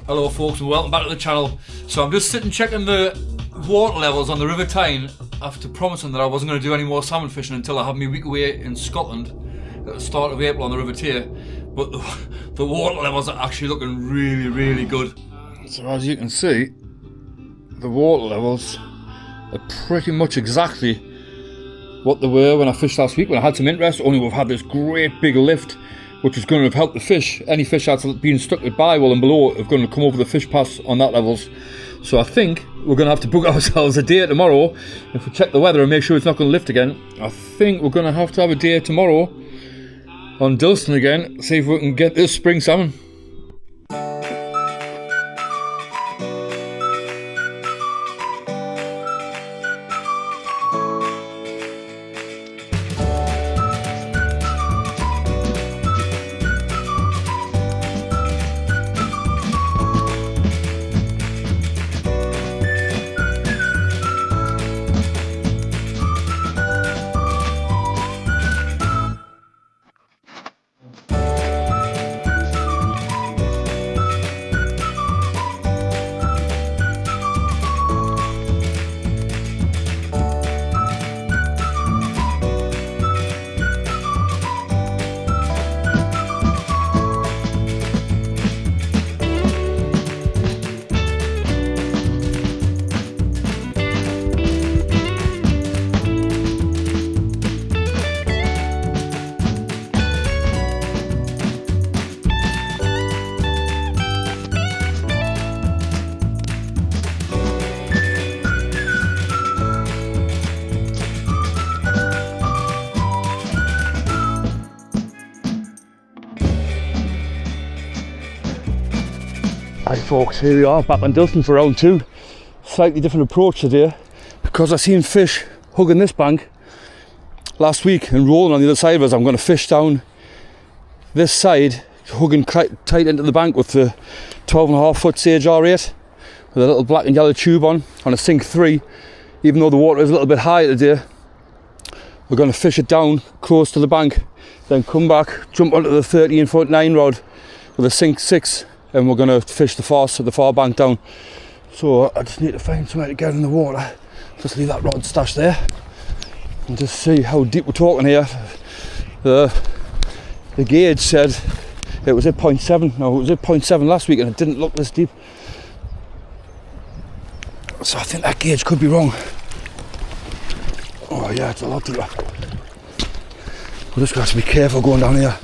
Hello folks and welcome back to the channel. So I'm just sitting checking the water levels on the River Tyne after promising that I wasn't going to do any more salmon fishing until I have my week away in Scotland at the start of April on the River Tyne. But the water levels are actually looking really good. So as you can see, the water levels are pretty much exactly what they were when I fished last week when I had some interest, only we've had this great big lift which is going to have helped the fish. Any fish that's been stuck with biwall and below are going to come over the fish pass on that levels. So I think we're going to have to book ourselves a day tomorrow. If we check the weather and make sure it's not going to lift again, I think we're going to have a day tomorrow on Dilston again, see if we can get this spring salmon. Hi folks, here we are back on Dilston for round two. Slightly different approach today because I seen fish hugging this bank last week and rolling on the other side of us. I'm going to fish down this side, hugging tight into the bank with the 12.5 foot Sage R8 with a little black and yellow tube on a sink 3. Even though the water is a little bit high today, we're going to fish it down close to the bank, then come back, jump onto the 13-foot 9 rod with a sink 6. And we're going to fish the far bank down. So I just need to find somewhere to get in the water. Just leave that rod stashed there and just see how deep we're talking here. The gauge said it was at 0.7. No, it was at 0.7 last week and it didn't look this deep. So I think that gauge could be wrong. Oh yeah, it's a lot deeper. We're just going to have to be careful going down here.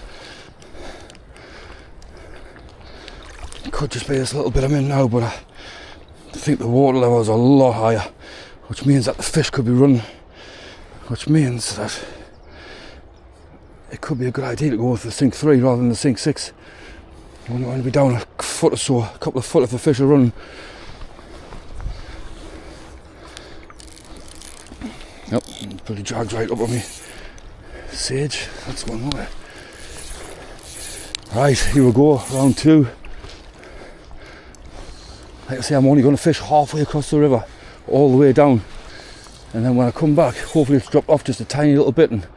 Could just be this little bit I'm in now, but I think the water level is a lot higher, which means that the fish could be running, which means that it could be a good idea to go with the sink 3 rather than the sink 6. You only want to be down a foot or so, a couple of foot if the fish are running. Yep, pretty dragged right up on me. Sage, that's one more. Right, here we go, round two. Like I say, I'm only going to fish halfway across the river, all the way down, and then when I come back, hopefully it's dropped off just a tiny little bit and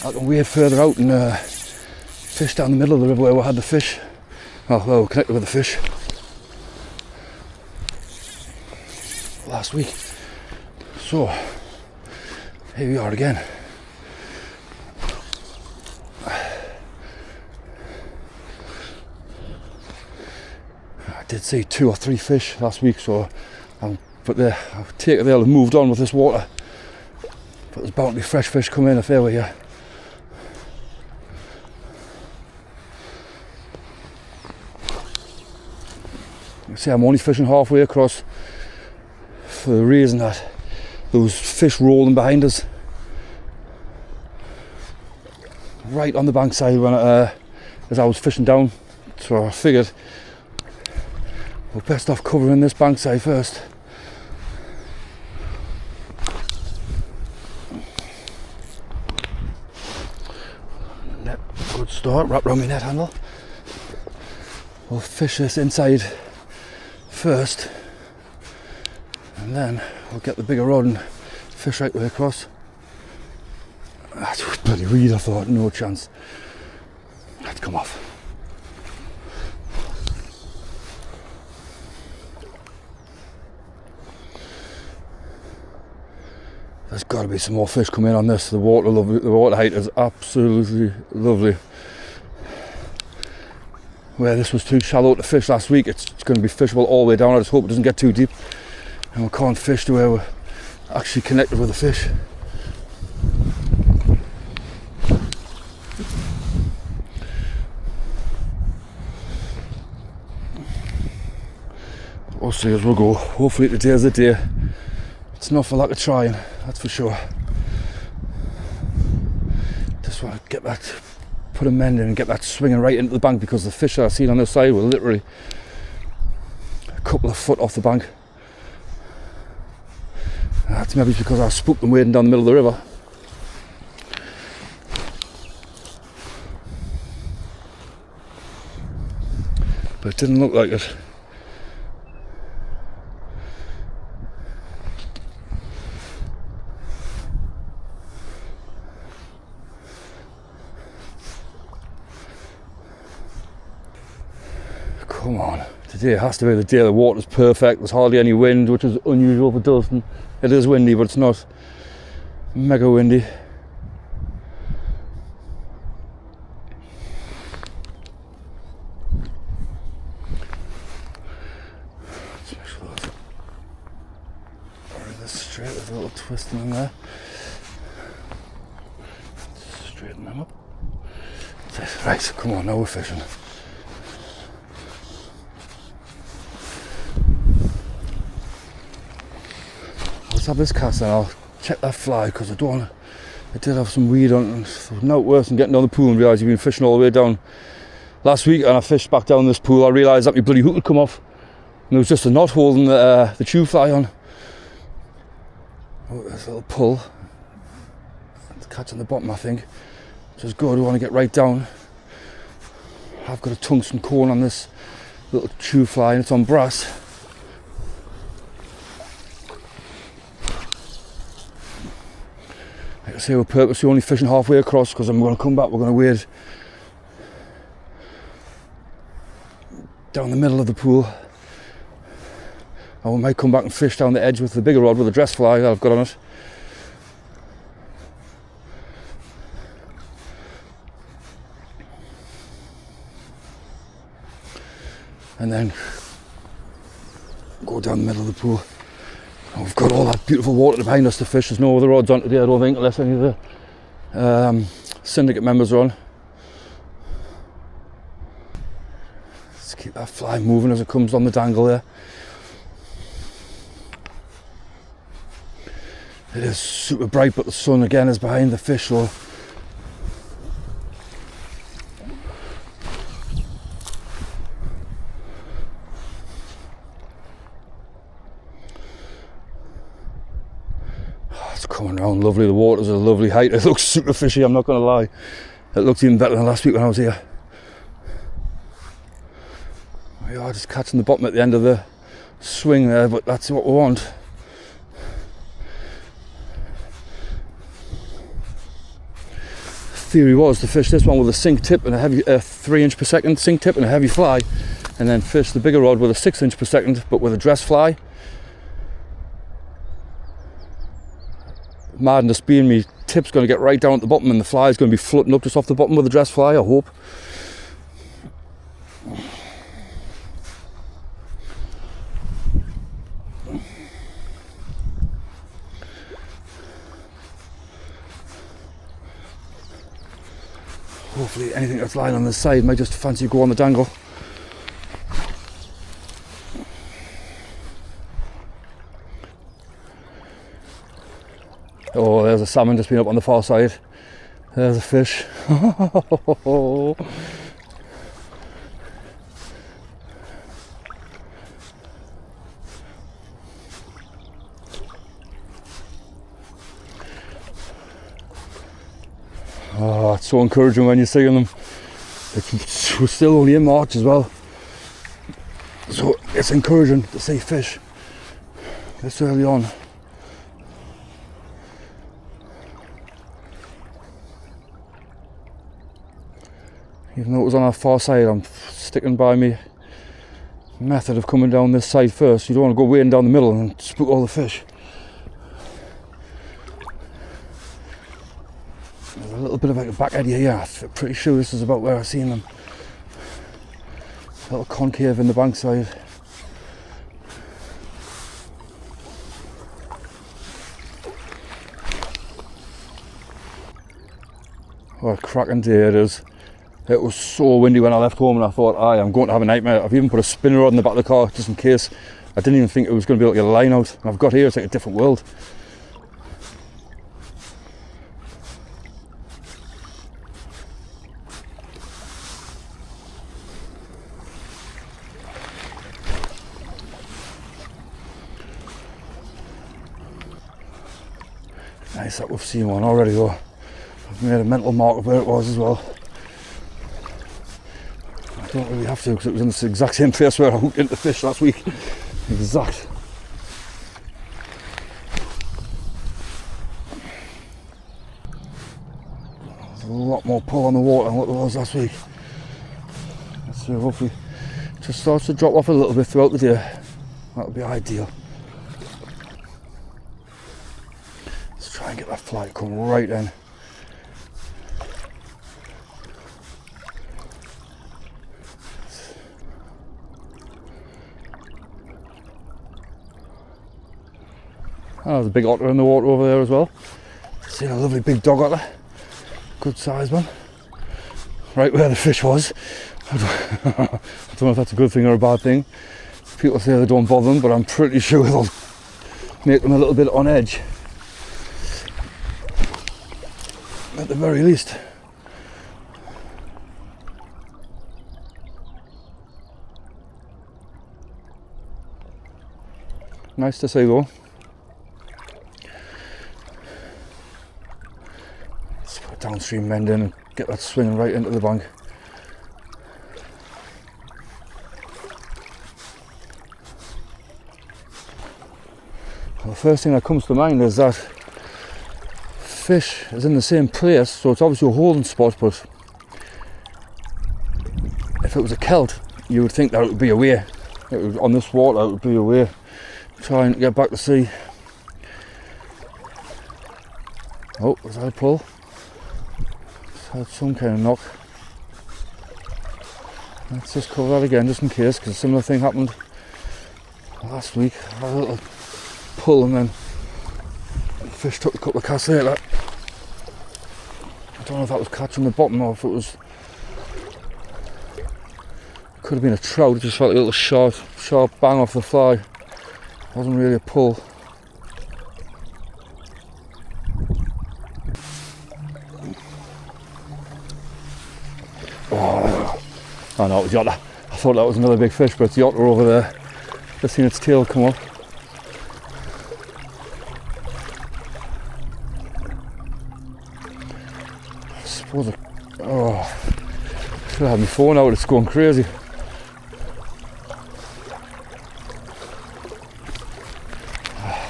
I can wade further out and fish down the middle of the river where we had the fish. Well, we're connected with the fish last week. So, here we are again. I did see 2 or 3 fish last week, so but I take it they'll have moved on with this water. But there's bound to be fresh fish coming in if they were here. You see, I'm only fishing halfway across for the reason that there was fish rolling behind us, right on the bankside when as I was fishing down. So I figured we're best off covering this bankside first. Net, good start, wrap around my net handle. We'll fish this inside first and then we'll get the bigger rod and fish right the way across. That's a bloody weed, I thought, no chance. Let's come off. There's got to be some more fish coming in on this. The water height is absolutely lovely. Where this was too shallow to fish last week, it's going to be fishable all the way down. I just hope it doesn't get too deep and we can't fish to where we're actually connected with the fish. We'll see as we'll go. Hopefully today's the day. It's not for lack of trying, that's for sure. Just want to get that, put a mend in and get that swinging right into the bank, because the fish that I've seen on this side were literally a couple of foot off the bank. That's maybe because I spooked them wading down the middle of the river. But it didn't look like it. Come on, today has to be the day. The water's perfect, there's hardly any wind, which is unusual for Dilston. It is windy, but it's not mega windy. Let's make sure that's this straight, there's a little twisting in there. Straighten them up. Right, come on, now we're fishing. Let's have this cast and I'll check that fly, because I don't want to, it did have some weed on it, and there's no worse than getting down the pool and realise you've been fishing all the way down. Last week, and I fished back down this pool, I realised that my bloody hook had come off and there was just a knot holding the tube fly on. Oh, there's a little pull. It's catching the bottom, I think, which is good. We want to get right down. I've got a tungsten cone on this little tube fly and it's on brass. Like I say, we're purposely only fishing halfway across, because I'm going to come back, we're going to wade down the middle of the pool. And we might come back and fish down the edge with the bigger rod with the dress fly that I've got on it. And then go down the middle of the pool. And we've got all that beautiful water behind us to fish. There's no other rods on today, I don't think, unless any of the syndicate members are on. Let's keep that fly moving as it comes on the dangle there. It is super bright, but the sun again is behind the fish, so coming around lovely. The water's a lovely height. It looks super fishy, I'm not going to lie. It looks even better than last week when I was here. We are just catching the bottom at the end of the swing there, but that's what we want. Theory was to fish this one with a sink tip and a heavy 3 inch per second sink tip and a heavy fly, and then fish the bigger rod with a 6 inch per second but with a dress fly. Madness being, me tip's going to get right down at the bottom and the fly is going to be floating up just off the bottom with the dress fly, I hope. Hopefully anything that's lying on the side might just fancy go on the dangle. Oh, there's a salmon just been up on the far side. There's a fish. Oh, it's so encouraging when you're seeing them. We're still only in March as well, so it's encouraging to see fish this early on. Even though it was on our far side, I'm sticking by me method of coming down this side first. You don't want to go wading down the middle and spook all the fish. little bit of like a back eddy here. I'm pretty sure this is about where I've seen them. A little concave in the bank side. What a cracking day it is. It was so windy when I left home, and I thought, I'm going to have a nightmare. I've even put a spinner rod in the back of the car just in case. I didn't even think it was going to be able to get a line out. And I've got here, it's like a different world. Nice that we've seen one already though. I've made a mental mark of where it was as well. I don't really have to because it was in the exact same place where I hooked into fish last week. Exact. There's a lot more pull on the water than what there was last week. Let's see, hopefully it just starts to drop off a little bit throughout the day. That would be ideal. Let's try and get that fly to come right in. Oh, there's a big otter in the water over there as well. Seen a lovely big dog otter. Good sized one. Right where the fish was. I don't know if that's a good thing or a bad thing. People say they don't bother them, but I'm pretty sure they'll make them a little bit on edge. At the very least. Nice to see though. Let's put a downstream mend in and get that swinging right into the bank. Well, the first thing that comes to mind is that fish is in the same place, so it's obviously a holding spot, but if it was a kelp, you would think that it would be away. It would, on this water, it would be away. Trying to get back to sea. Oh, was that a pull? It's had some kind of knock. Let's just cover that again just in case, because a similar thing happened last week. I had a little pull and then the fish took a couple of casts later. I don't know if that was catching the bottom or if it was... It could have been a trout. It just felt like a little sharp bang off the fly. Wasn't really a pull. Oh no, it was the otter. I thought that was another big fish, but it's the otter over there. Just seen its tail come up. I suppose I should have had my phone out, it's going crazy.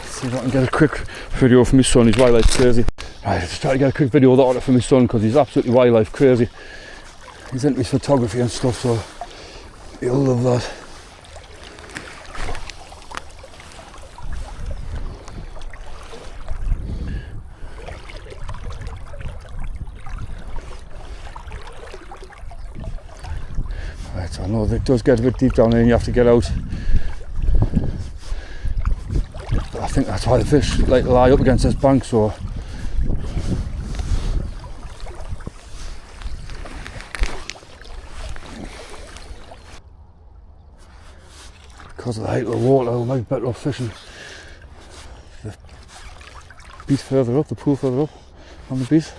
See if I can get a quick video for my son, he's wildlife crazy. Right, just try to get a quick video of the otter for my son because he's absolutely wildlife crazy. He's into his photography and stuff, so he'll love that. Right, so I know it does get a bit deep down there and you have to get out. I think that's why the fish like to lie up against this bank, so because of the height of the water, we might be better off fishing the beat further up, the pool further up on the beat.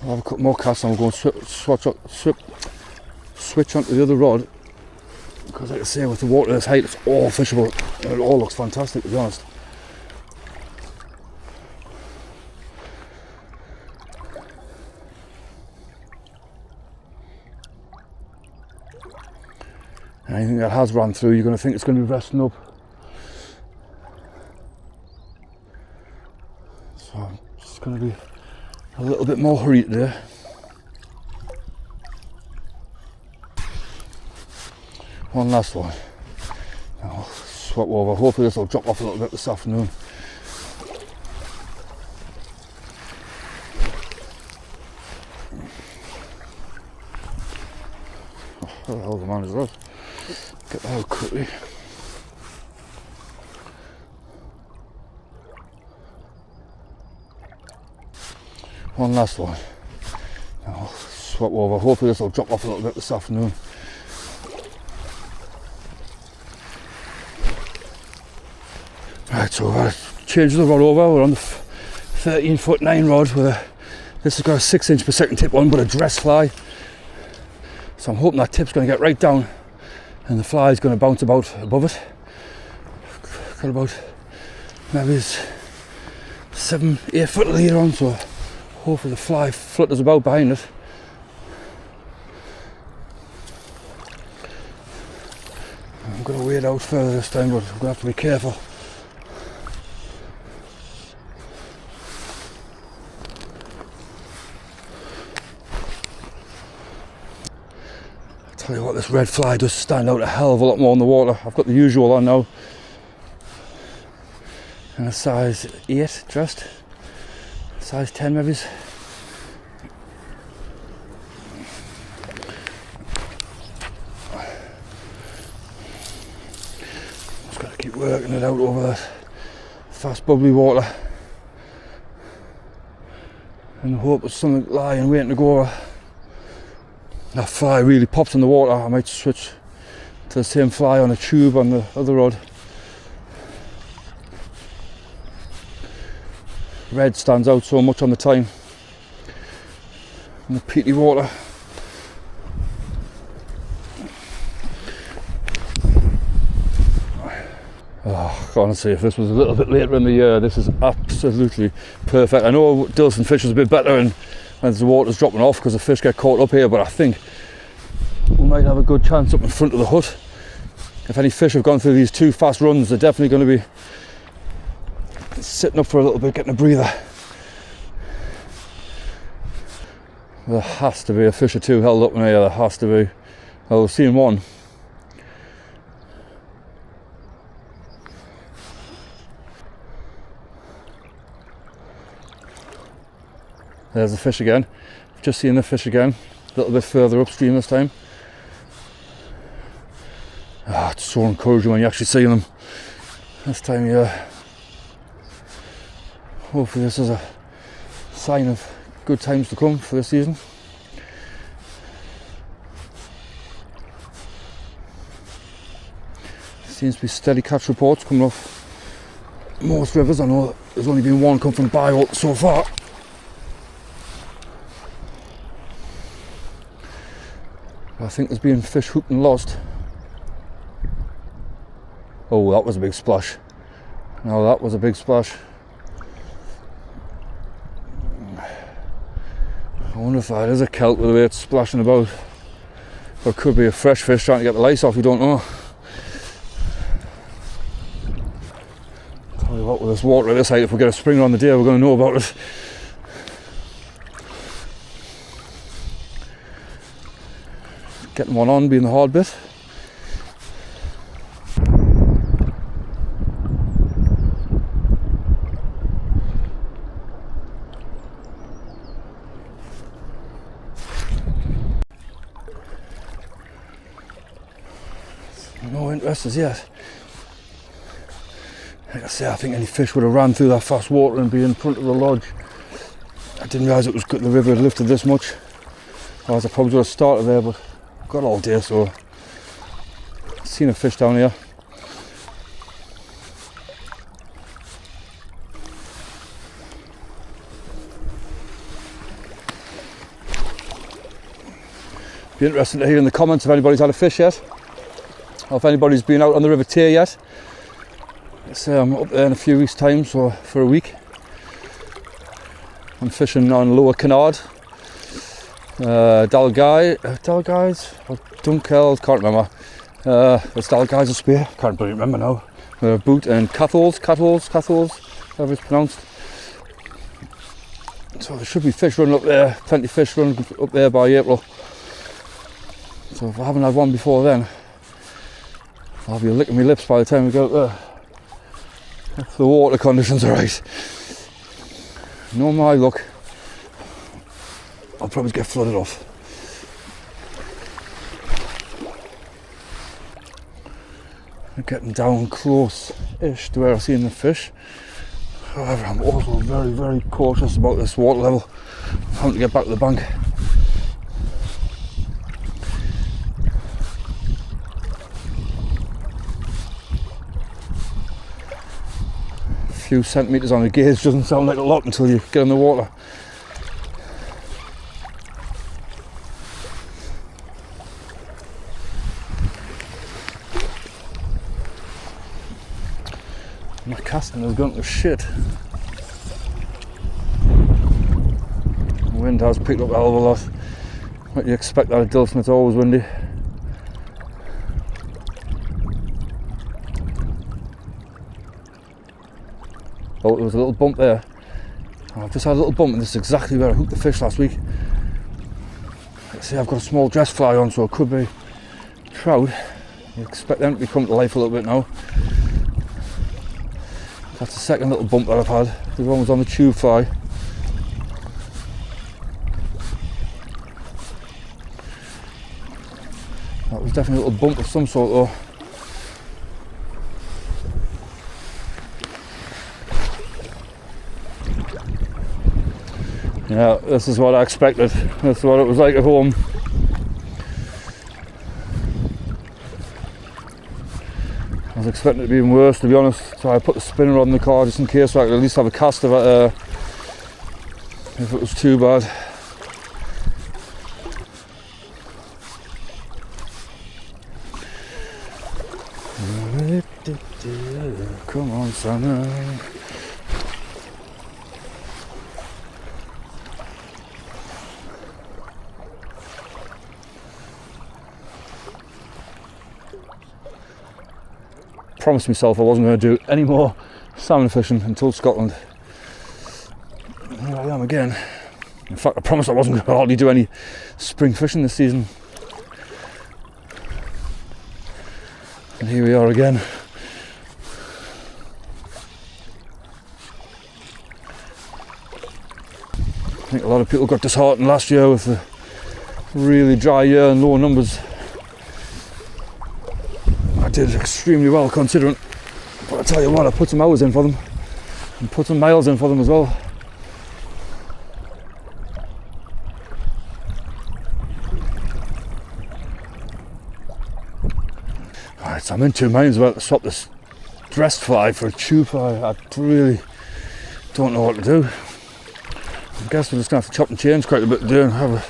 I'll have a couple more casts and we'll go and switch onto the other rod, because like I say, with the water this height it's all fishable and it all looks fantastic, to be honest. Anything that has run through, you're going to think it's going to be resting up. So I'm just going to be a little bit more hurried today. One last one. swap over. Hopefully this will drop off a little bit this afternoon. Oh, where the hell the man is that? Get that out quickly. One last one. I'll swap over. Hopefully this will drop off a little bit this afternoon. Right, so I've changed the rod over. We're on the 13-foot 9 rod this has got a 6" per second tip on, but a dress fly. So I'm hoping that tip's going to get right down and the fly is going to bounce about above it. Got about maybe 7-8 foot leader on, so hopefully the fly flutters about behind it. I'm going to wade out further this time, but I'm going to have to be careful. Tell you what, this red fly does stand out a hell of a lot more in the water. I've got the usual on now, and a size 8 just, size 10 maybe. Just got to keep working it out over that fast bubbly water, and hope there's something lying waiting to go over. That fly really pops in the water. I might switch to the same fly on a tube on the other rod. Red stands out so much on the TYNE in the peaty water. Oh, honestly, if this was a little bit later in the year, this is absolutely perfect. I know Dilston fish is a bit better and as the water's dropping off because the fish get caught up here, but I think we might have a good chance up in front of the hut. If any fish have gone through these 2 fast runs, they're definitely going to be sitting up for a little bit, getting a breather. There has to be a fish or 2 held up in here, there has to be. Oh, we've seen one. There's the fish again. Just seen the fish again, a little bit further upstream this time. Ah, it's so encouraging when you actually see them this time of year. Hopefully this is a sign of good times to come for this season. Seems to be steady catch reports coming off most rivers. I know there's only been one come from Bio so far. I think there's been fish hooked and lost. Oh, that was a big splash. No, that was a big splash. I wonder if that is a kelp with the way it's splashing about. Or it could be a fresh fish trying to get the lice off, you don't know. Tell you what, with this water at this height, if we get a springer on the day, we're going to know about it. Getting one on being the hard bit. No interest as yet. Like I say, I think any fish would have ran through that fast water and be in front of the lodge. I didn't realise it was good the river had lifted this much. Otherwise I probably would have started there, but got all day, so seen a fish down here. Be interesting to hear in the comments if anybody's had a fish yet, or if anybody's been out on the River Tay yet. So I'm up there in a few weeks' time, so for a week I'm fishing on Lower Canard. Dalgais or Dunkeld, can't remember. It's Dalgais or Spear, can't really remember now. Boot and Cathals, however it's pronounced. So there should be fish running up there, plenty of fish running up there by April. So if I haven't had one before then, I'll be licking my lips by the time we go there. If the water conditions are right. No my luck, I'll probably get flooded off. I'm getting down close-ish to where I've seen the fish. However, I'm also very, very cautious about this water level. I'm having to get back to the bank. A few centimetres on the gauge doesn't sound like a lot until you get in the water. My casting has gone to shit. The wind has picked up a hell of a lot. What you expect out of Dilston, it's always windy. Oh, there was a little bump there. I've just had a little bump, and this is exactly where I hooked the fish last week. See, I've got a small dress fly on, so it could be trout. You expect them to be coming to life a little bit now. That's the second little bump that I've had. The one was on the tube fly. That was definitely a little bump of some sort though. Yeah, this is what I expected. This is what it was like at home. I was expecting it to be even worse, to be honest, so I put the spinner on the car just in case, so I could at least have a cast of it if it was too bad. Come on, son. Promised myself I wasn't going to do any more salmon fishing until Scotland. Here I am again. In fact, I promised I wasn't going to hardly do any spring fishing this season. And here we are again. I think a lot of people got disheartened last year with the really dry year and low numbers. I did extremely well considering, but I tell you what, I put some hours in for them and put some miles in for them as well. Alright, so I'm in two minds about to swap this dressed fly for a tube fly. I really don't know what to do. I guess we're just going to have to chop and change quite a bit today and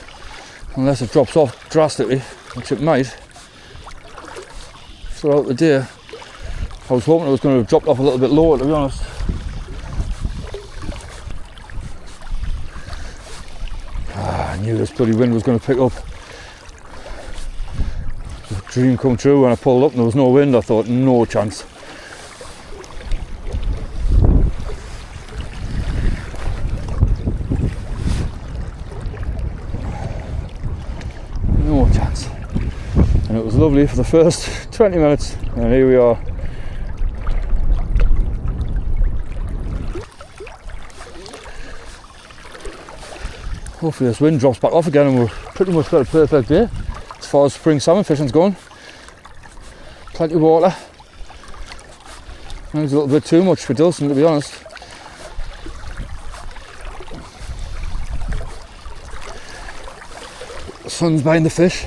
unless it drops off drastically, which it might, throughout the day. I was hoping it was going to have dropped off a little bit lower, to be honest. I knew this bloody wind was going to pick up. The dream come true when I pulled up and there was no wind. I thought, no chance. No chance. And it was lovely for the first 20 minutes, and here we are. Hopefully this wind drops back off again and we're pretty much got a perfect day as far as spring salmon fishing's going. Plenty of water. It was a little bit too much for Dilston, to be honest. The sun's behind the fish.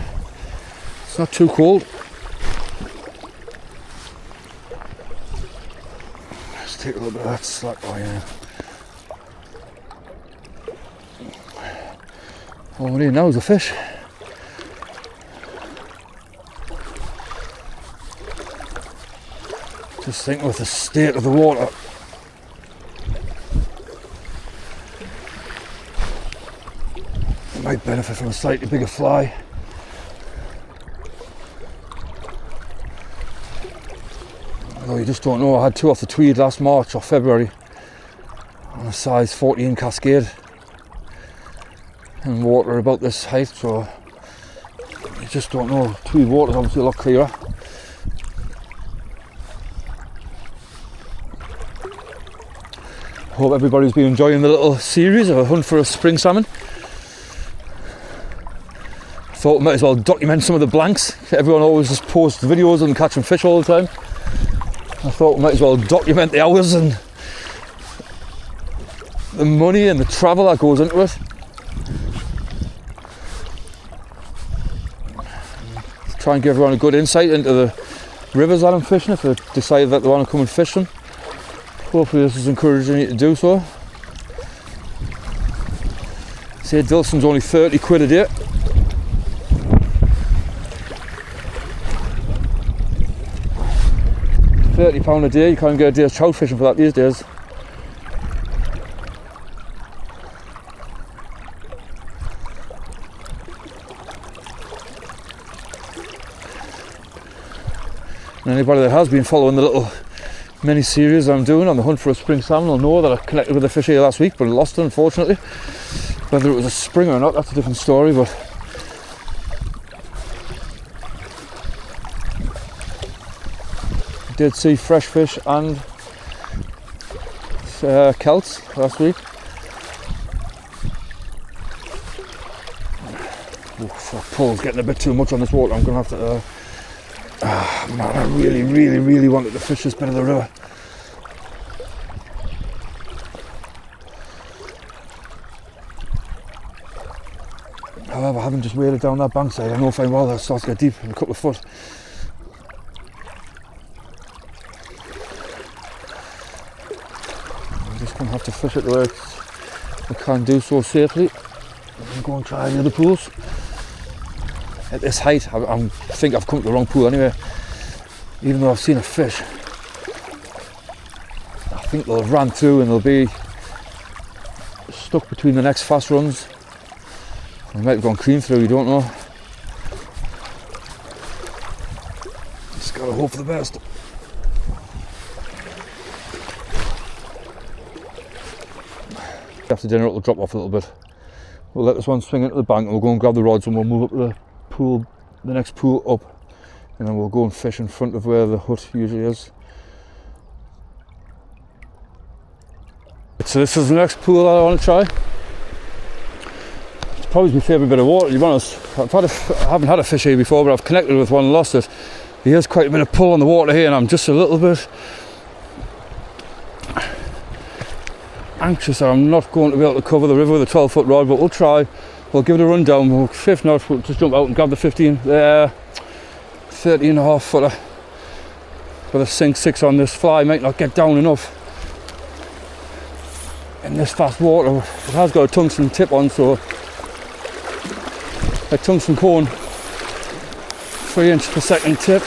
It's not too cold. Let's take a little bit of that slack line in. All we need now is a fish. Just think with the state of the water, it might benefit from a slightly bigger fly. Although you just don't know. I had two off the Tweed last March or February on a size 14 Cascade. And water about this height, so you just don't know. Tweed water is obviously a lot clearer. Hope everybody's been enjoying the little series of a hunt for a spring salmon. Thought we might as well document some of the blanks. Everyone always just posts videos and catching fish all the time. I thought we might as well document the hours and the money and the travel that goes into it. Try and give everyone a good insight into the rivers that I'm fishing if they decide that they want to come and fish them. Hopefully this is encouraging you to do so. Say Dilston's only 30 quid a day. £30 a day, you can't get a day's trout fishing for that these days. And anybody that has been following the little mini series I'm doing on the hunt for a spring salmon will know that I connected with a fish here last week, but I lost it unfortunately. Whether it was a spring or not, that's a different story, but I did see fresh fish and kelts last week. Oof, that pull's getting a bit too much on this water. I'm going to have to man, I really wanted to fish this bit of the river. However, having just waded down that bankside, I know fine well that it starts to get deep in a couple of foot. I'm just going to have to fish it the way I can do so safely and go and try the other pools. At this height, I think I've come to the wrong pool anyway. Even though I've seen a fish, I think they'll have ran through and they'll be stuck between the next fast runs. They might have gone clean through, you don't know. Just gotta hope for the best. After dinner it'll drop off a little bit. We'll let this one swing into the bank and we'll go and grab the rods and we'll move up to the pool, the next pool up, and then we'll go and fish in front of where the hut usually is. So this is the next pool that I want to try. It's probably my favourite bit of water, to be honest. I haven't had a fish here before, but I've connected with one and lost it. He has quite a bit of pull on the water here and I'm just a little bit anxious that I'm not going to be able to cover the river with a 12-foot rod, but we'll try. We'll give it a run down. If not, we'll just jump out and grab the 13.5 footer with a sink 6 on. This fly might not get down enough in this fast water. It has got a tungsten tip on, so a tungsten cone, 3 inch per second tip.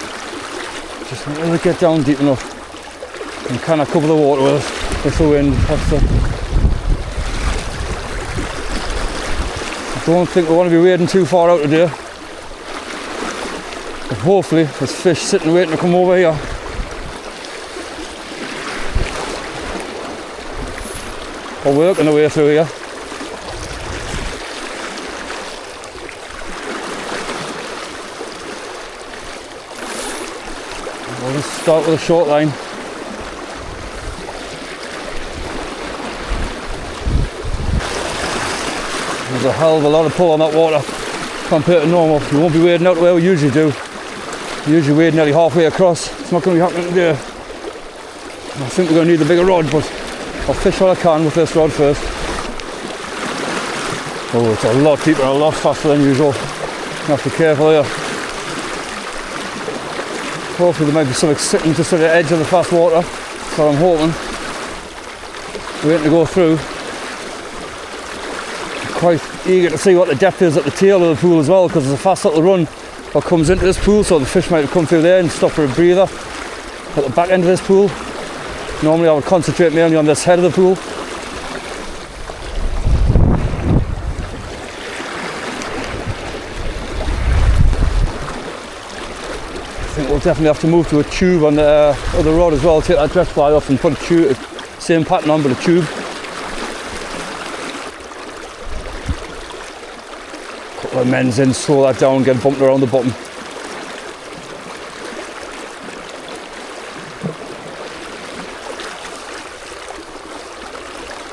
Just let it get down deep enough. And can I cover the water with the wind? I don't think we want to be wading too far out today. But hopefully there's fish sitting waiting to come over here. Or working their way through here. We'll just start with a short line. There's a hell of a lot of pull on that water compared to normal. You won't be wading out the way we usually do. We usually wade nearly halfway across. It's not going to be happening today. I think we're going to need the bigger rod, but I'll fish what I can with this rod first. Oh, it's a lot deeper and a lot faster than usual. You have to be careful here. Hopefully there might be something sitting just at the edge of the fast water. So I'm hoping. Waiting to go through. Quite eager to see what the depth is at the tail of the pool as well, because there's a fast little run that comes into this pool, so the fish might have come through there and stop for a breather at the back end of this pool. Normally I would concentrate mainly on this head of the pool. I think we'll definitely have to move to a tube on the other rod as well. Take that dress fly off and put a tube, same pattern on but a tube. Couple of men's in, slow that down, get bumped around the bottom.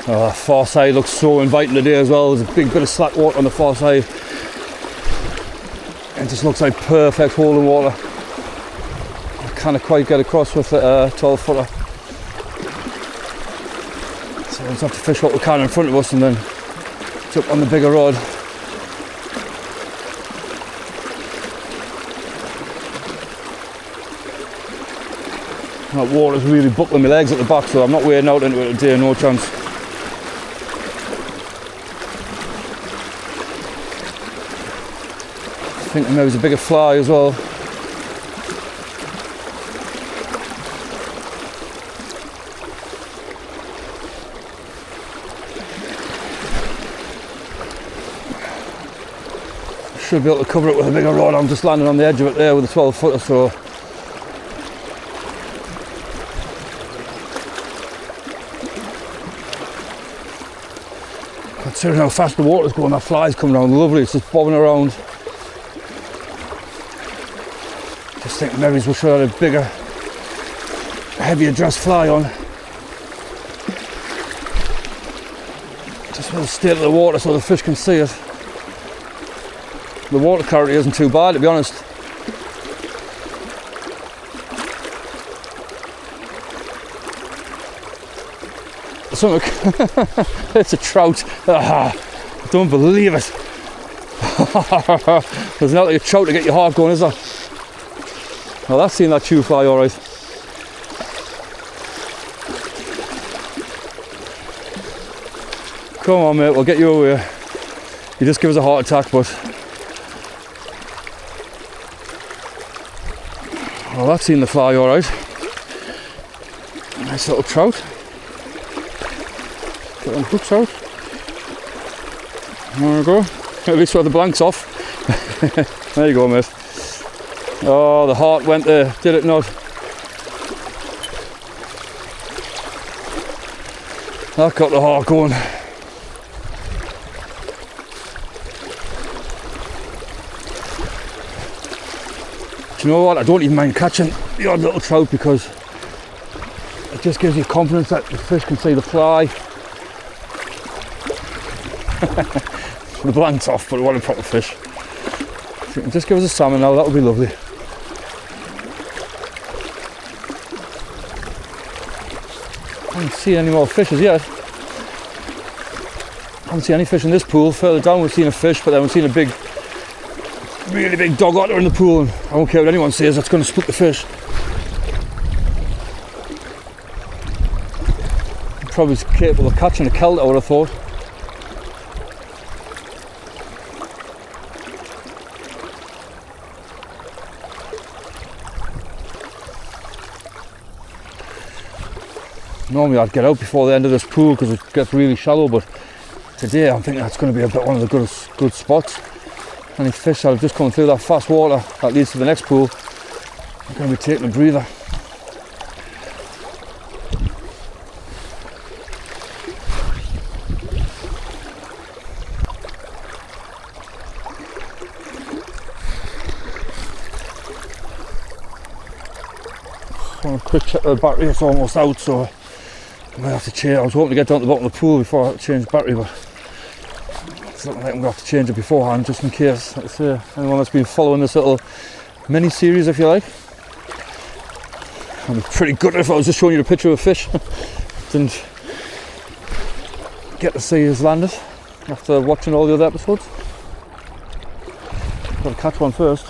Far side looks so inviting today as well. There's a big bit of slack water on the far side. It just looks like perfect holding water. I can't quite get across with a 12 footer. So we'll just have to fish what we can in front of us and then jump on the bigger rod. That water's really buckling my legs at the back, so I'm not wading out into it today, no chance. I think there was a bigger fly as well. Should be able to cover it with a bigger rod. I'm just landing on the edge of it there with a 12 footer, so considering how fast the water's going, that fly's coming around lovely. It's just bobbing around. Just think maybe we should have a bigger, heavier dress fly on. Just for the state of the water so the fish can see it. The water clarity isn't too bad, to be honest. It's a trout. I don't believe it. There's not like a trout to get your heart going, is there? Well, that's seen that chew fly alright. Come on, mate, we'll get you away. You just give us a heart attack, but well, that's seen the fly alright. Nice little trout. Get on hooks out. There we go. At least we have the blanks off. There you go, mate. Oh, the heart went there, did it not? That got the heart going. Do you know what? I don't even mind catching the odd little trout because it just gives you confidence that the fish can see the fly. The blank's off, but what a proper fish. If you can just give us a salmon now, that would be lovely. I haven't seen any more fish as yet. I haven't seen any fish in this pool. Further down we've seen a fish, but then we've seen a big, really big dog otter in the pool, and I don't care what anyone says, that's going to spook the fish. I'm probably capable of catching a kelp, I would have thought. Normally I'd get out before the end of this pool because it gets really shallow, but today I'm thinking that's going to be one of the good spots. Any fish that have just come through that fast water that leads to the next pool, I'm going to be taking a breather. So a quick check of the battery, it's almost out, so I might have to change. I was hoping to get down to the bottom of the pool before I had to change the battery, but it's looking like I'm going to have to change it beforehand just in case. Like I say, anyone that's been following this little mini series, if you like. I'd be pretty good if I was just showing you a picture of a fish. Didn't get to see his landed after watching all the other episodes. Got to catch one first.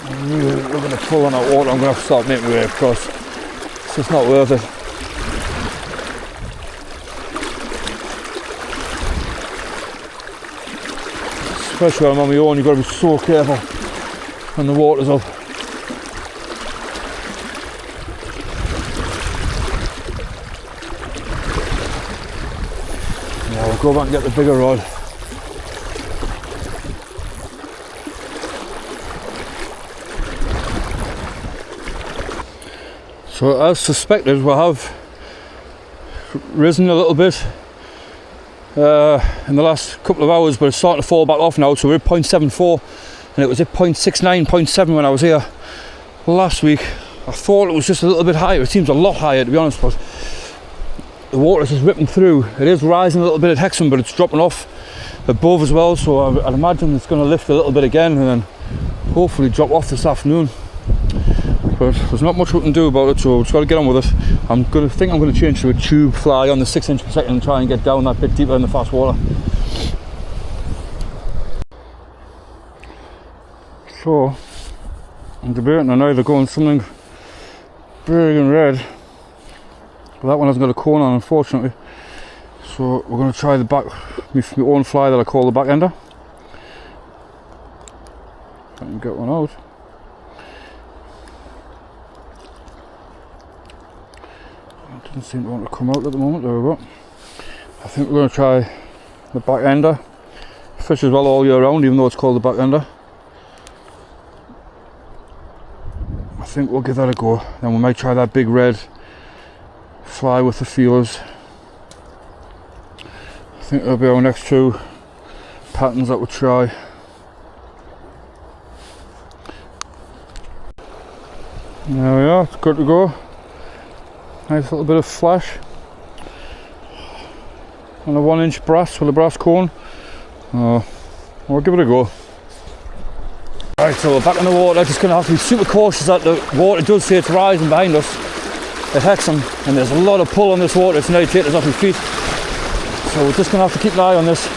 I'm really looking to pull on that water. I'm going to have to start making my way across. It's just not worth it. Especially when I'm on my own, you've got to be so careful when the water's up. Now we'll go back and get the bigger rod. So as suspected, we have risen a little bit in the last couple of hours, but it's starting to fall back off now. So we're at 0.74 and it was at 0.69, 0.7 when I was here last week. I thought it was just a little bit higher. It seems a lot higher, to be honest, but the water's just ripping through. It is rising a little bit at Hexham, but it's dropping off above as well, so I'd imagine it's going to lift a little bit again and then hopefully drop off this afternoon. But there's not much we can do about it, so we've just got to get on with it. I'm going to change to a tube fly on the 6 inch per second and try and get down that bit deeper in the fast water. So I'm debating on either going something big and red, but that one hasn't got a cone on, unfortunately. So we're going to try the back, my own fly that I call the back ender. If I can get one out. It doesn't seem to want to come out at the moment. There we go. I think we're going to try the back ender. Fishes well all year round, even though it's called the back ender. I think we'll give that a go. Then we might try that big red fly with the feelers. I think that'll be our next two patterns that we'll try. There we are, it's good to go. Nice little bit of flash. And a 1 inch brass with a brass cone. We'll give it a go. Right, so we're back in the water. Just going to have to be super cautious that the water does say it's rising behind us at Hexham, and there's a lot of pull on this water. It's nearly taking us off my feet. So we're just going to have to keep an eye on this.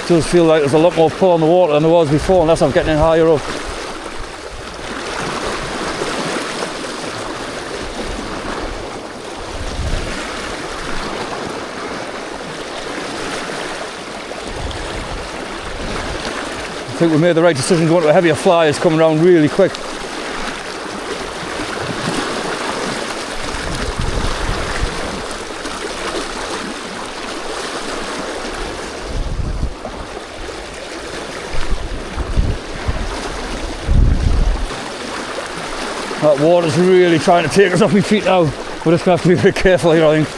It does feel like there's a lot more pull on the water than there was before, unless I'm getting in higher up. I think we made the right decision going to a heavier fly. It's coming around really quick. That water's really trying to take us off my feet now. We're just going to have to be very careful here, I think.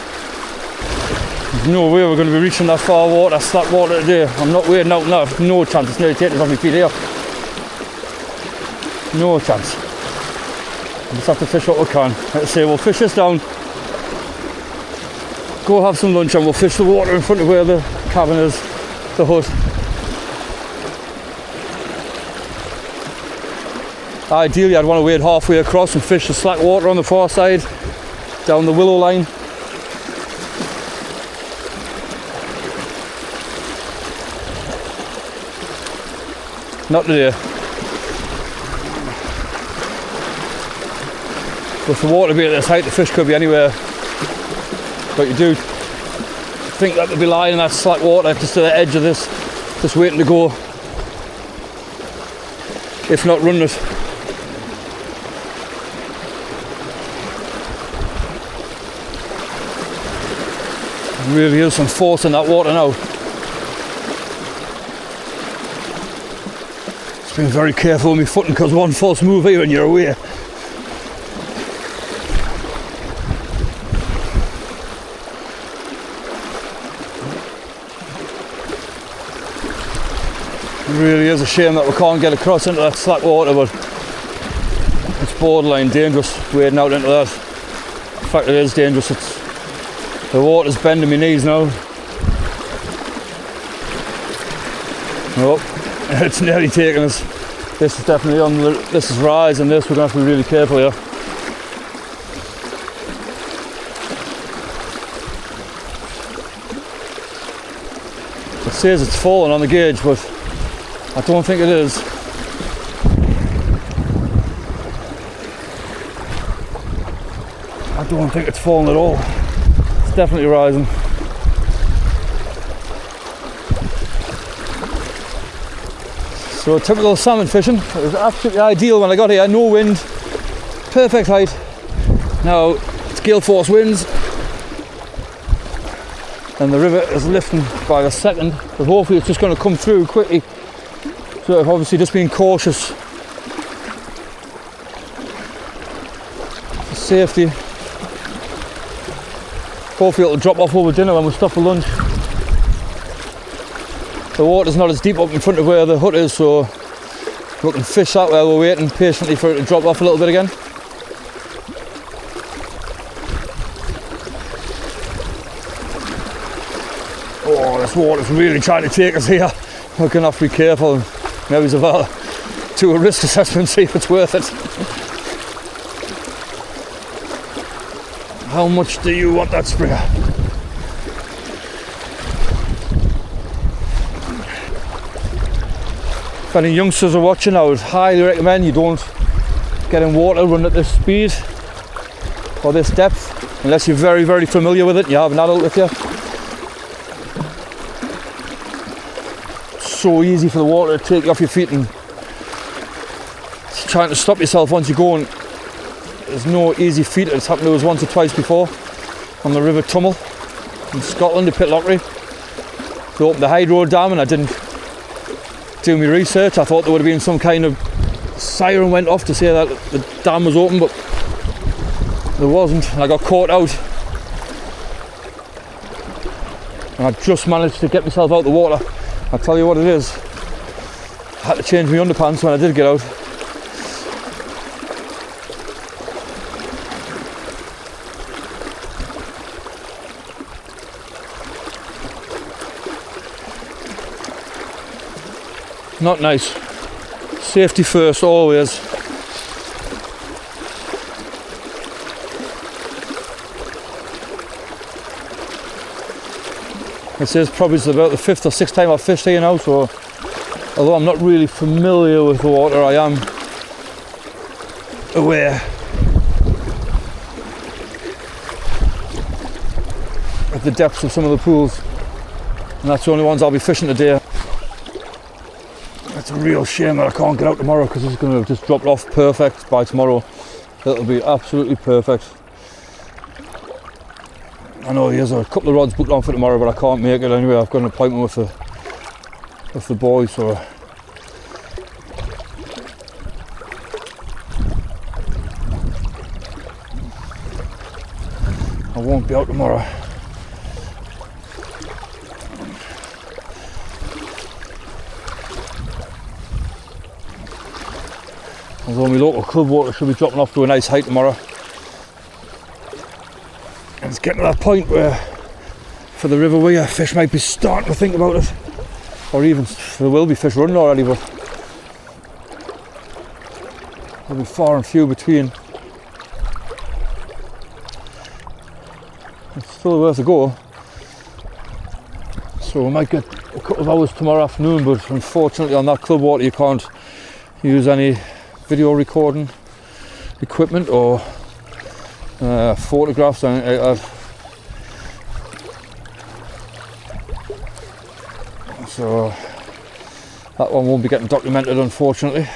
There's no way we're going to be reaching that far water, slack water today. I'm not wading out now. No chance. It's nearly taking us off my feet here. No chance. We'll just have to fish what we can. Like I say, we'll fish this down, go have some lunch, and we'll fish the water in front of where the cabin is, the hut. Ideally, I'd want to wade halfway across and fish the slack water on the far side, down the willow line. Not today. With the water being at this height, the fish could be anywhere. But you do think that they'll be lying in that slack water just to the edge of this, just waiting to go. If not running it. Really is some force in that water now. Just being very careful with my footing, because one false move here and you're away. It really is a shame that we can't get across into that slack water, but it's borderline dangerous wading out into that. In fact, it is dangerous. The water's bending my knees now. Oh, it's nearly taken us. This is definitely on the, this is rising, this, we're going to have to be really careful here. It says it's falling on the gauge, but I don't think it is. I don't think it's falling at all. Definitely rising. So typical salmon fishing. It was absolutely ideal when I got here. No wind, perfect height. Now it's gale force winds. and the river is lifting by the second, but hopefully it's just going to come through quickly. So I've obviously just been cautious for safety. Hopefully it'll drop off over dinner when we stop for lunch. The water's not as deep up in front of where the hut is, so we can fish that while we're waiting patiently for it to drop off a little bit again. Oh, this water's really trying to take us here. We're going to have to be careful. Maybe do a risk assessment, see if it's worth it. How much do you want that springer? If any youngsters are watching, I would highly recommend you don't get in water run at this speed or this depth unless you're very, very familiar with it and you have an adult with you. It's so easy for the water to take you off your feet, and trying to stop yourself once you're going. There's no easy feat. It's happened to us once or twice before on the River Tummel in Scotland, at Pitlochry. They opened the hydro dam and I didn't do my research. I thought there would have been some kind of siren went off to say that the dam was open, but there wasn't, and I got caught out. And I just managed to get myself out of the water. I'll tell you what it is, I had to change my underpants when I did get out. Not nice. Safety first, always. This is probably about the 5th or 6th time I've fished here now, so although I'm not really familiar with the water, I am aware of the depths of some of the pools, and that's the only ones I'll be fishing today. It's a real shame that I can't get out tomorrow, because it's going to have just dropped off perfect by tomorrow. It'll be absolutely perfect. I know there's a couple of rods booked on for tomorrow, but I can't make it anyway. I've got an appointment with the boys, so I won't be out tomorrow. Although my local club water should be dropping off to a nice height tomorrow. And it's getting to that point where for the River Weir, fish might be starting to think about it. Or even there will be fish running already, but they'll be far and few between. It's still worth a go. So we might get a couple of hours tomorrow afternoon, but unfortunately on that club water you can't use any video recording equipment or photographs or anything like that. So that one won't be getting documented, unfortunately.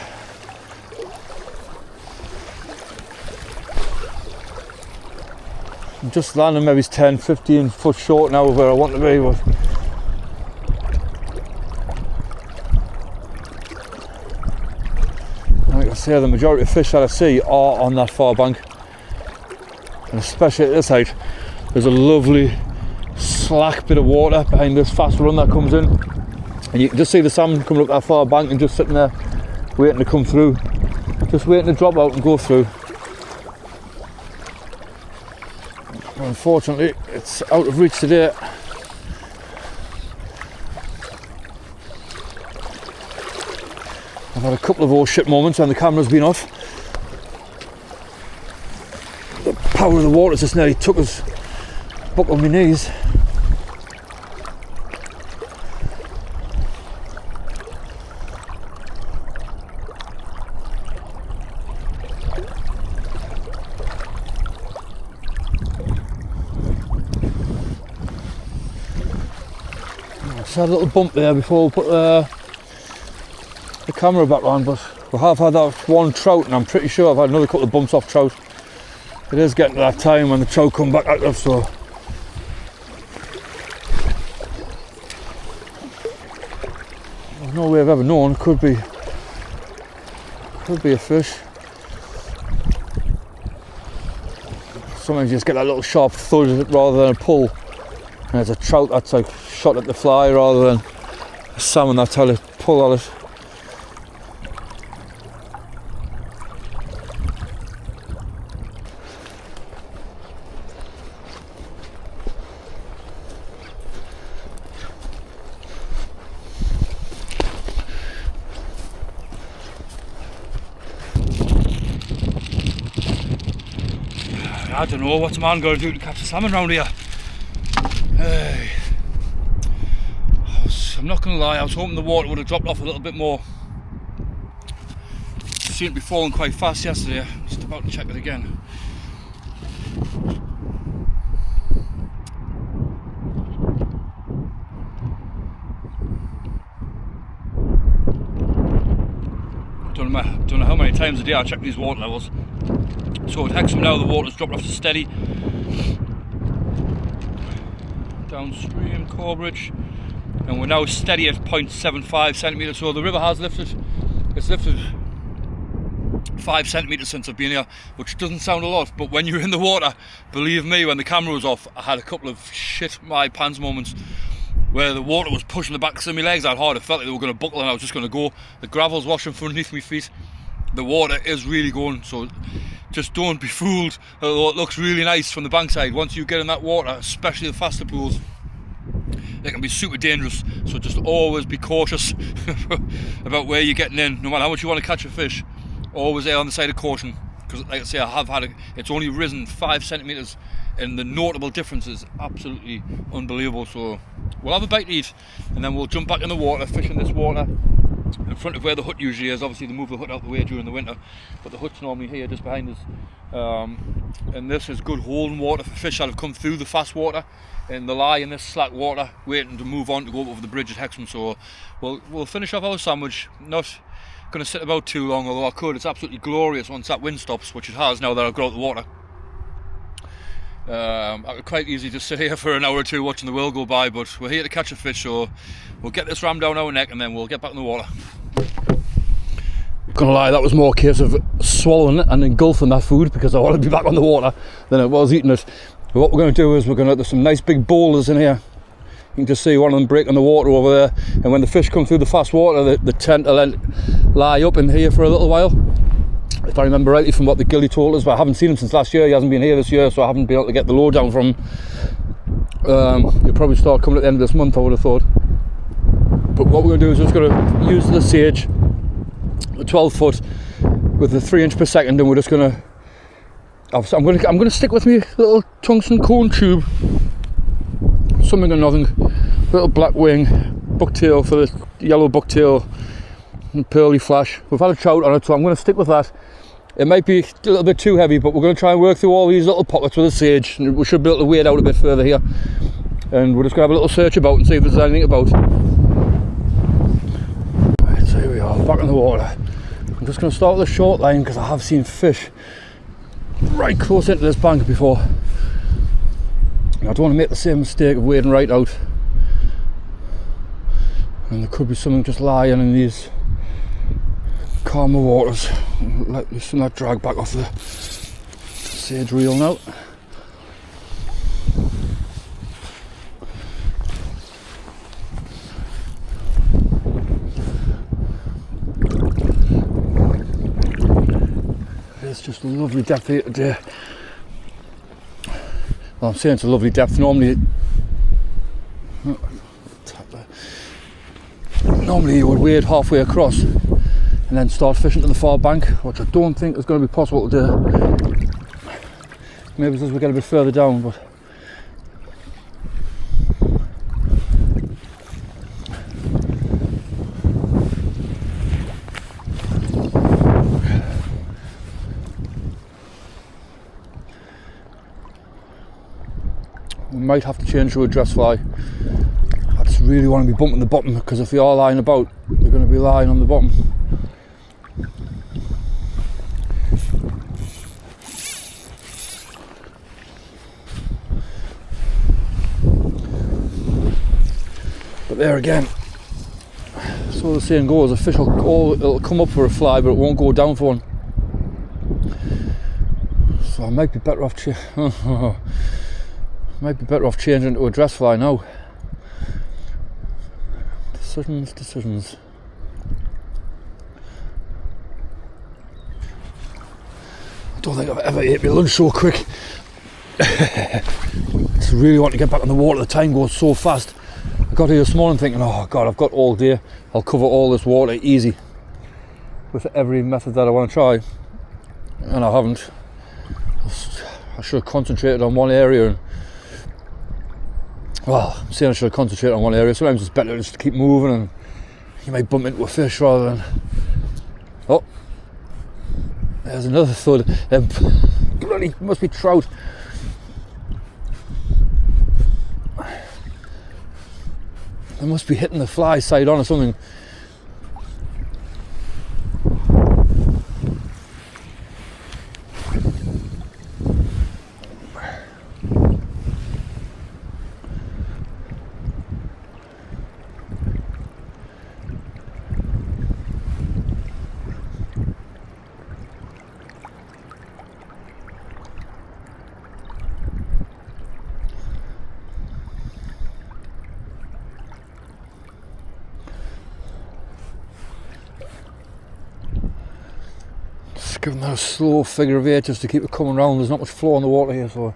I'm just landing maybe 10-15 foot short now of where I want to be, but like I say, the majority of fish that I see are on that far bank, and especially at this height there's a lovely slack bit of water behind this fast run that comes in, and you can just see the salmon coming up that far bank and just sitting there waiting to come through, just waiting to drop out and go through. But unfortunately it's out of reach today. I've had a couple of shit moments when the camera's been off. The power of the water just nearly took us buck on my knees. I just had a little bump there before we put the camera back on, but we have had that one trout, and I'm pretty sure I've had another couple of bumps off trout. It is getting to that time when the trout come back active, so no way I've ever known. Could be a fish. Sometimes you just get that little sharp thud rather than a pull. And it's a trout that's like shot at the fly rather than a salmon that's had a pull at it. I don't know what's a man got to do to catch a salmon around here. Hey. I'm not going to lie, I was hoping the water would have dropped off a little bit more. It seemed to be falling quite fast yesterday. Just about to check it again. Don't know how many times a day I check these water levels. So at Hexham now the water's dropped off to steady. Downstream Corbridge, and we're now steady at 0.75 centimetres. So the river has lifted. It's lifted 5 centimetres since I've been here, which doesn't sound a lot, but when you're in the water, believe me, when the camera was off, I had a couple of shit my pants moments where the water was pushing the backs of my legs out hard. I felt like they were going to buckle and I was just going to go. The gravel's washing from underneath my feet. The water is really going, so just don't be fooled. Although it looks really nice from the bankside, once you get in that water, especially the faster pools, they can be super dangerous. So just always be cautious about where you're getting in. No matter how much you want to catch a fish, always err on the side of caution. Because like I say, it's only risen 5 centimetres, and the notable difference is absolutely unbelievable. So we'll have a bite to eat, and then we'll jump back in the water, fish in this water in front of where the hut usually is. Obviously they move the hut out the way during the winter, but the hut's normally here just behind us. And this is good holding water for fish that have come through the fast water, and they lie in this slack water waiting to move on to go over the bridge at Hexham. So we'll finish off our sandwich. Not going to sit about too long, although I could. It's absolutely glorious once that wind stops, which it has now that I've got out the water. I could quite easily just sit here for an hour or two watching the world go by, but we're here to catch a fish, so we'll get this ram down our neck and then we'll get back in the water. Gonna lie, that was more a case of swallowing it and engulfing that food because I want to be back on the water than it was eating it. But what we're going to do is there's some nice big boulders in here. You can just see one of them breaking the water over there, and when the fish come through the fast water, they tend to then lie up in here for a little while. If I remember rightly from what the Gilly told us, but I haven't seen him since last year. He hasn't been here this year, so I haven't been able to get the lowdown from him. He'll probably start coming at the end of this month, I would have thought. But what we're going to do is just going to use the sage, a 12 foot with a 3 inch per second, and we're just going to. I'm going to stick with me little tungsten cone tube, something or nothing, little black wing, bucktail for the yellow bucktail, and pearly flash. We've had a trout on it, so I'm going to stick with that. It might be a little bit too heavy, but we're going to try and work through all these little pockets with the sage, and we should be able to weigh it out a bit further here. And we're just going to have a little search about and see if there's anything about. Right, so here we are, back in the water. I'm just going to start with a short line because I have seen fish right close into this bank before. And I don't want to make the same mistake of wading right out. And there could be something just lying in these calmer waters. Let loosen that drag back off the sage reel now. It's just a lovely depth here today. Well, I'm saying it's a lovely depth. Normally you would wade halfway across and then start fishing to the far bank, which I don't think is going to be possible to do. Maybe as we get a bit further down, but we might have to change to a dress fly. I just really want to be bumping the bottom, because if they are lying about, they're going to be lying on the bottom. But there again, So the saying goes, a fish it'll come up for a fly, but it won't go down for one. So I might be better off changing to a dress fly now. Decisions. I don't think I've ever ate my lunch so quick. I just really want to get back on the water. The time goes so fast. I got here this morning thinking, oh God, I've got all day. I'll cover all this water easy with every method that I want to try, and I haven't. I should have concentrated on one area. And, well, I'm saying I should have concentrated on one area. Sometimes it's better just to keep moving, and you might bump into a fish rather than. Oh, there's another thud. Bloody must be trout. They must be hitting the fly side on or something. Giving that a slow figure of 8 just to keep it coming round. There's not much flow in the water here, so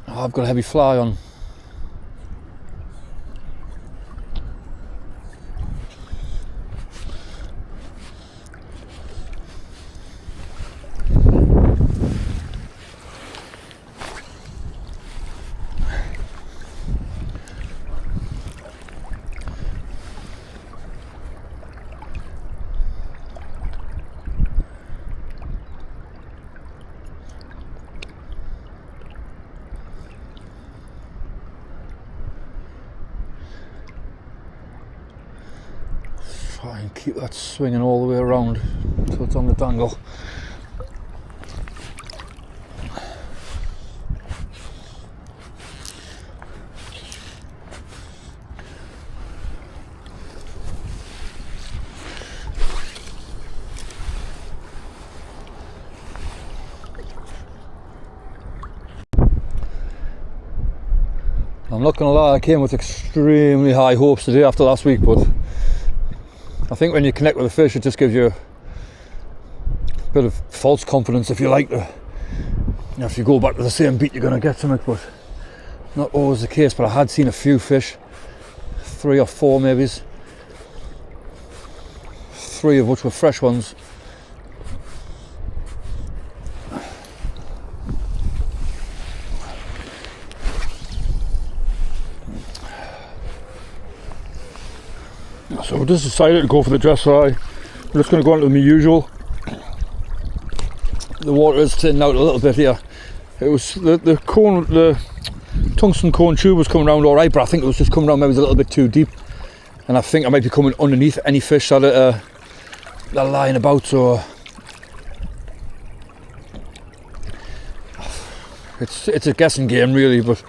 I've got a heavy fly on. Try and keep that swinging all the way around until it's on the dangle. I'm not going to lie, I came with extremely high hopes today after last week, but I think when you connect with a fish, it just gives you a bit of false confidence, if you like. If you go back to the same beat, you're going to get something, but not always the case. But I had seen a few fish, 3 or 4 maybe, 3 of which were fresh ones. So I just decided to go for the dress fly. I'm just going to go into my usual. The water is thinning out a little bit here. It was the tungsten cone tube was coming around all right, but I think it was just coming around maybe a little bit too deep, and I think I might be coming underneath any fish that are lying about. So it's a guessing game really, but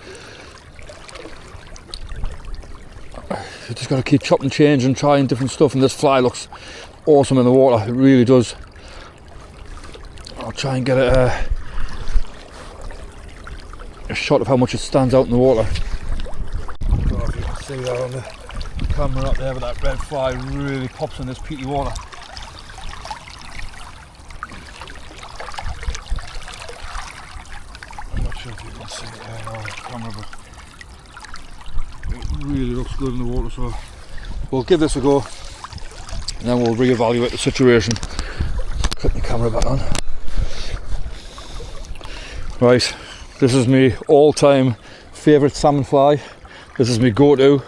you just got to keep chopping, changing, trying different stuff, and this fly looks awesome in the water. It really does. I'll try and get a shot of how much it stands out in the water. Oh, if you can see that on the camera up there, but that red fly really pops in this peaty water. I'm not sure if you can see it there on the camera, but it really looks good in the water, so we'll give this a go and then we'll reevaluate the situation. Click the camera back on. Right, this is my all-time favourite salmon fly. This is my go-to.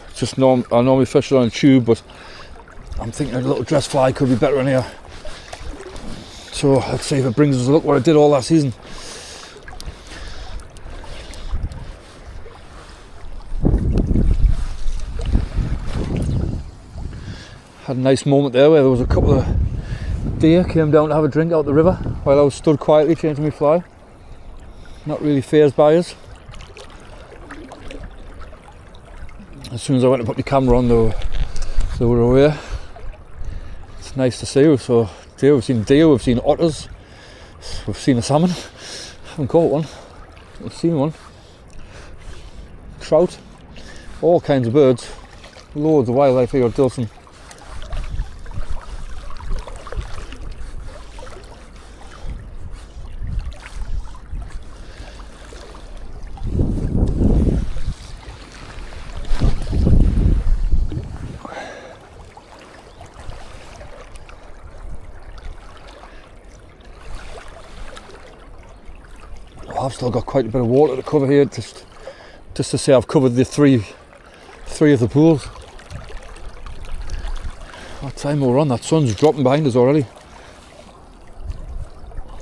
I normally fish it on a tube, but I'm thinking a little dress fly could be better in here. So let's see if it brings us a look what I did all last season. Had a nice moment there where there was a couple of deer came down to have a drink out the river while I was stood quietly changing my fly. Not really fazed by us. As soon as I went to put my camera on, they were So we're away. It's nice to see. So today we've seen deer, we've seen otters, we've seen a salmon. Haven't caught one. We've seen one. Trout, all kinds of birds. Loads of wildlife here at Dilston. I've still got quite a bit of water to cover here, just to say I've covered the three of the pools. What time we're on? That sun's dropping behind us already.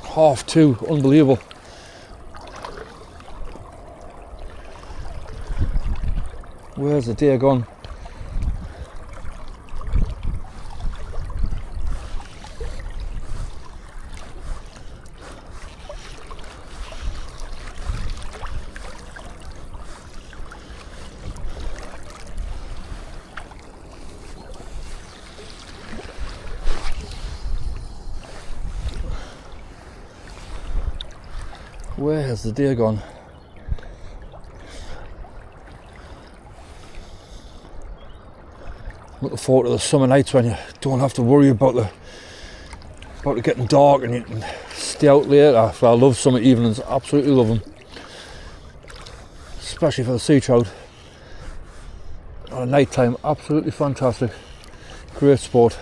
2:30, unbelievable. Where's the day gone? Where has the day gone? Looking forward to the summer nights when you don't have to worry about it getting dark and you can stay out late. I love summer evenings, absolutely love them. Especially for the sea trout. At night time, absolutely fantastic. Great sport.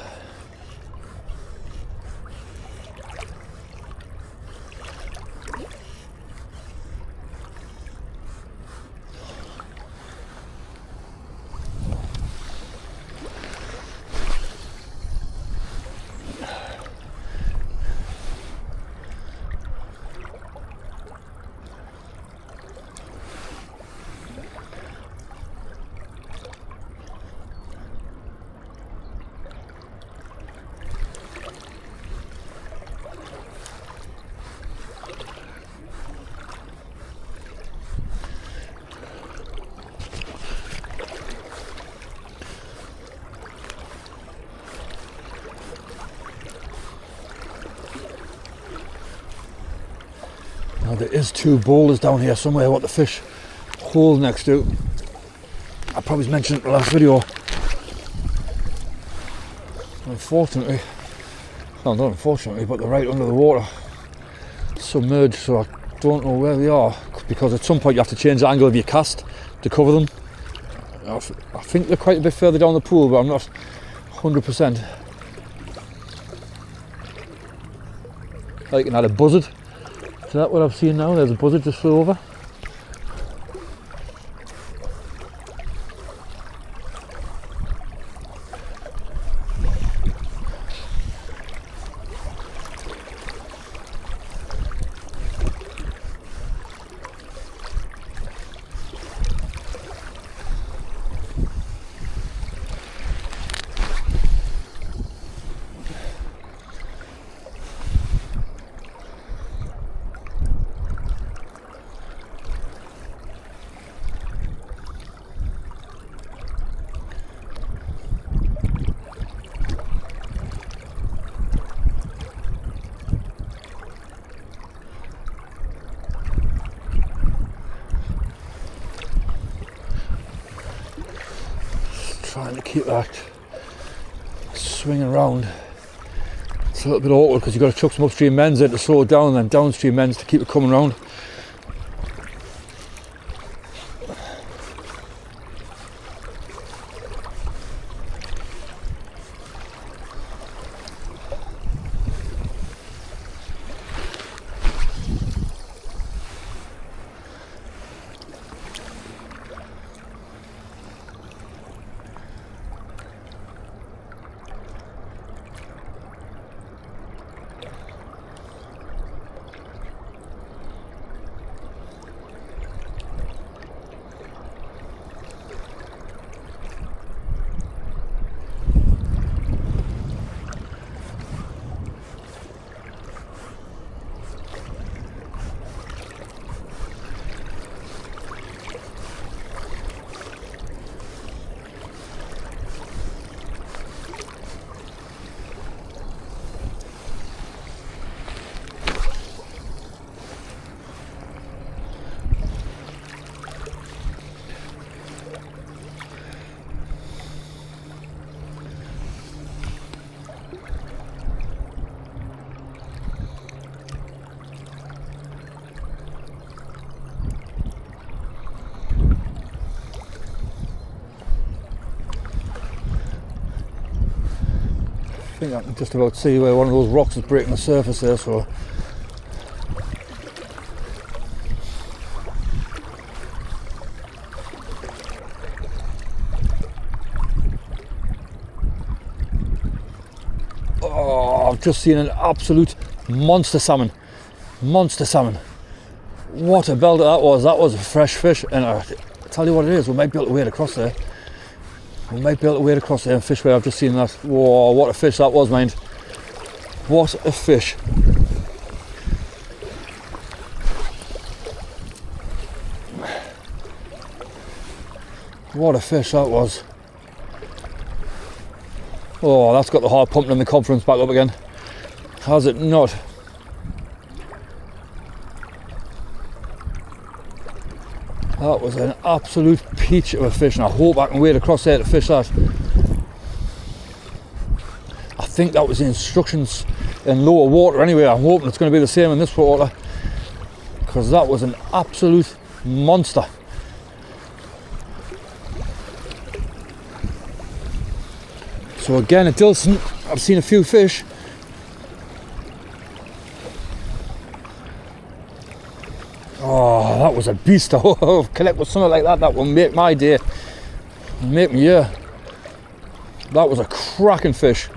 Now there is 2 boulders down here somewhere what the fish hole next to. I probably mentioned it in the last video. Unfortunately, well, not unfortunately, but they're right under the water, submerged, so I don't know where they are, because at some point you have to change the angle of your cast to cover them. I think they're quite a bit further down the pool, but I'm not 100%. I think I had a buzzard. Is that what I've seen now? There's a buzzard just flew over. Trying to keep that swinging around. It's a little bit awkward because you've got to chuck some upstream mends in to slow it down, and then downstream mends to keep it coming round. think I can just about see where one of those rocks is breaking the surface there, so oh, I've just seen an absolute monster salmon. Monster salmon. What a belter that was. That was a fresh fish, and I tell you what it is, we might be able to wade across there. We might be able to wade across there and fish where I've just seen that. Whoa, what a fish that was, mind. What a fish. What a fish that was. Oh, that's got the heart pumping and the confidence back up again. Has it not? That was an absolute peach of a fish, and I hope I can wade across there to fish that. I think that was the instructions in lower water anyway. I'm hoping it's going to be the same in this water, because that was an absolute monster. So again at Dilston, I've seen a few fish. Oh, that was a beast. Oh, connect with something like that, that will make my day. Make me year. That was a cracking fish.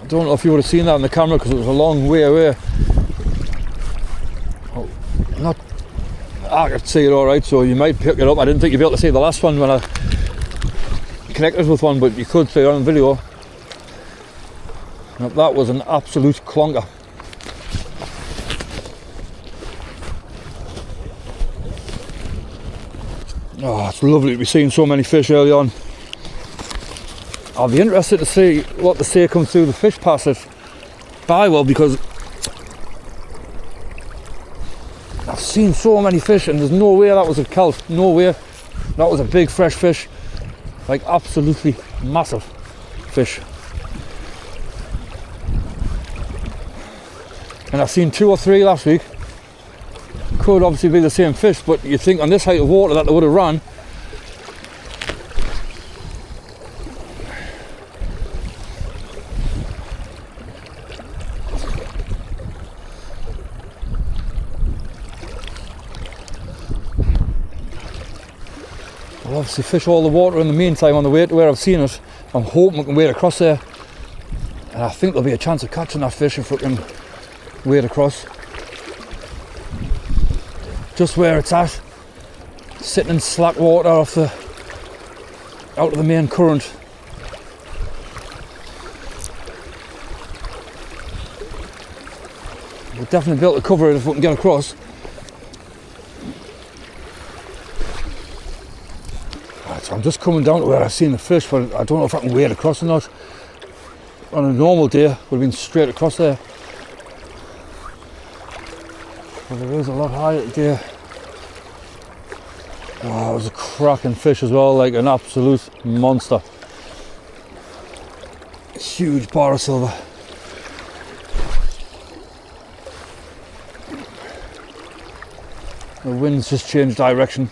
I don't know if you would have seen that on the camera because it was a long way away. Oh, not, I could see it all right, so you might pick it up. I didn't think you'd be able to see the last one when I connected with one, but you could see it on video. That was an absolute clonker. Oh, it's lovely to be seeing so many fish early on. I'll be interested to see what they say comes through the fish passage by well, because I've seen so many fish and there's no way that was a kelp. No way. That was a big fresh fish. Like absolutely massive fish. And I've seen 2 or 3 last week. Could obviously be the same fish, but you'd think on this height of water that they would have run. I'll obviously fish all the water in the meantime on the way to where I've seen it. I'm hoping we can wade across there. And I think there'll be a chance of catching that fish if we can wade across. Just where it's at, sitting in slack water off the out of the main current. We'll definitely be able to cover it if we can get across. Right, so I'm just coming down to where I've seen the fish, but I don't know if I can wade across or not. On a normal day, would have been straight across there. But it is a lot higher today. Oh, it was a cracking fish as well, like an absolute monster. Huge bar of silver. The wind's just changed direction,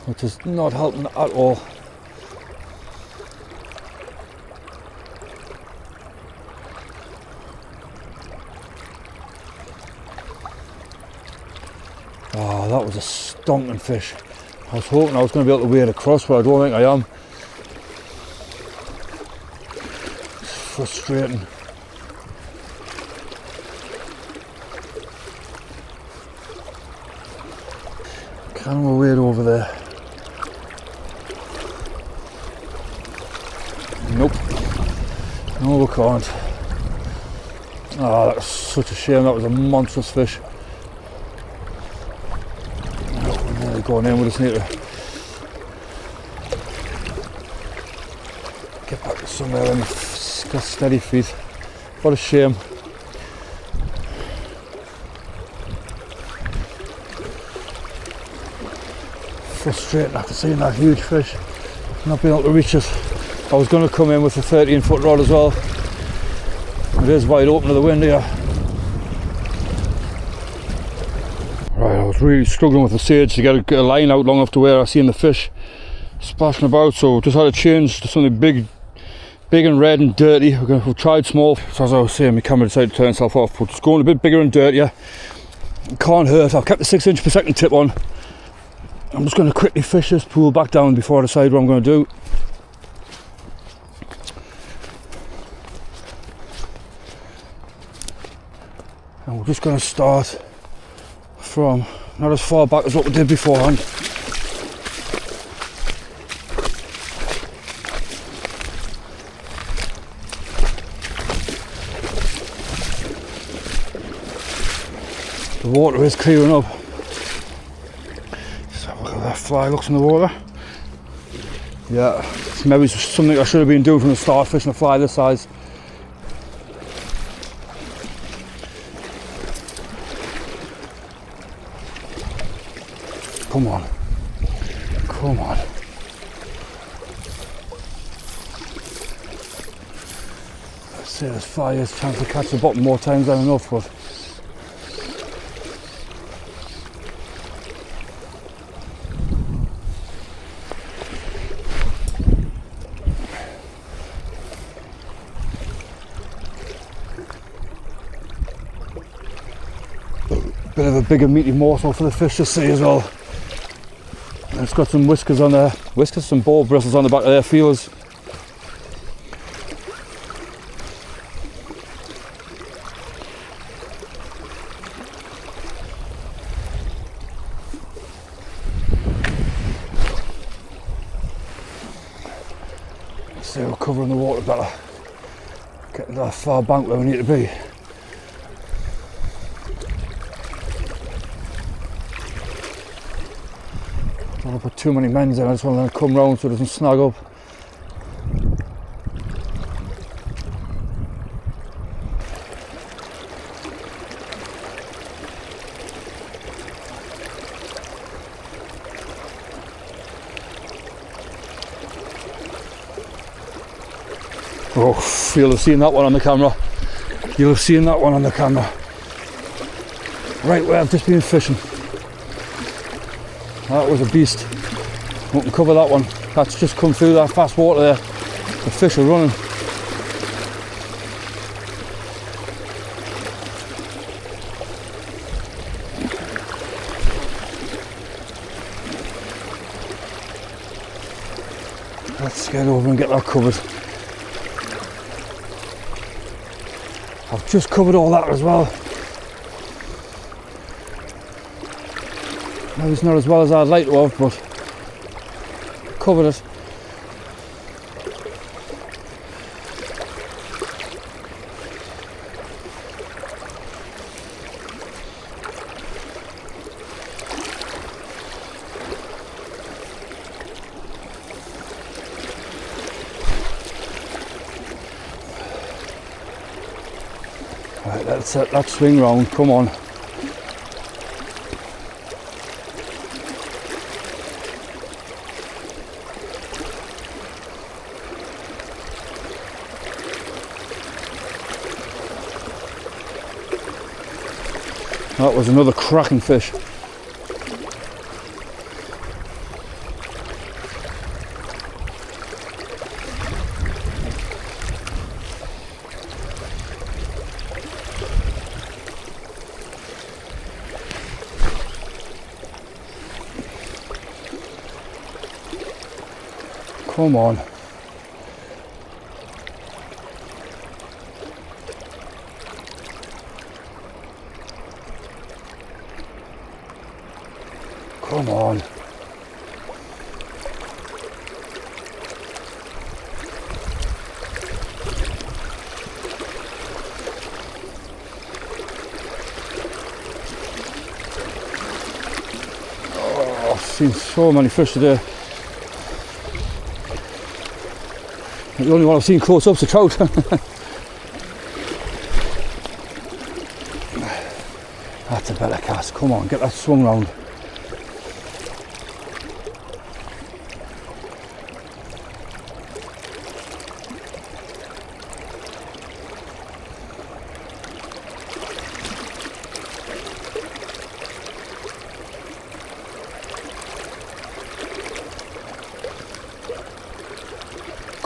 which is not helping at all. Oh, that was a stonking fish. I was hoping I was going to be able to wade across, but I don't think I am. It's frustrating. Can we wade over there? Nope. No, we can't. Oh, that was such a shame. That was a monstrous fish. Going in, we just need to get back to somewhere and got steady feet. What a shame. Frustrating after seeing that huge fish, not being able to reach it. I was going to come in with a 13-foot rod as well. It is wide open to the wind here. Right, I was really struggling with the sage to get a line out long enough to where I seen the fish splashing about, so just had to change to something big and red and dirty. We've tried small, so as I was saying, my camera decided to turn itself off, but it's going a bit bigger and dirtier. It can't hurt. I've kept the 6 inch per second tip on. I'm just going to quickly fish this pool back down before I decide what I'm going to do. And we're just going to start from not as far back as what we did beforehand. The water is clearing up. Just have a look at that fly looks in the water. Yeah, it's maybe something I should have been doing from the start, fishing a fly this size. Come on. Come on. Let's see, this fly has a chance to catch the bottom more times than enough, but bit of a bigger meaty morsel for the fish to see as well. And it's got some whiskers on there, some ball bristles on the back of their feelers. Let's see, we're covering the water better. Getting to that far bank where we need to be. I don't want to put too many mends in, I just want to let it come round so it doesn't snag up. Oh, you'll have seen that one on the camera. You'll have seen that one on the camera. Right where I've just been fishing. That was a beast. Won't cover that one. That's just come through that fast water there. The fish are running. Let's get over and get that covered. I've just covered all that as well. Maybe it's not as well as I'd like to have, but covered it. Right, let's set that swing round, come on. That was another cracking fish. Come on. Come on. Oh, I've seen so many fish today. The only one I've seen close up's a trout. That's a better cast. Come on, get that swung round.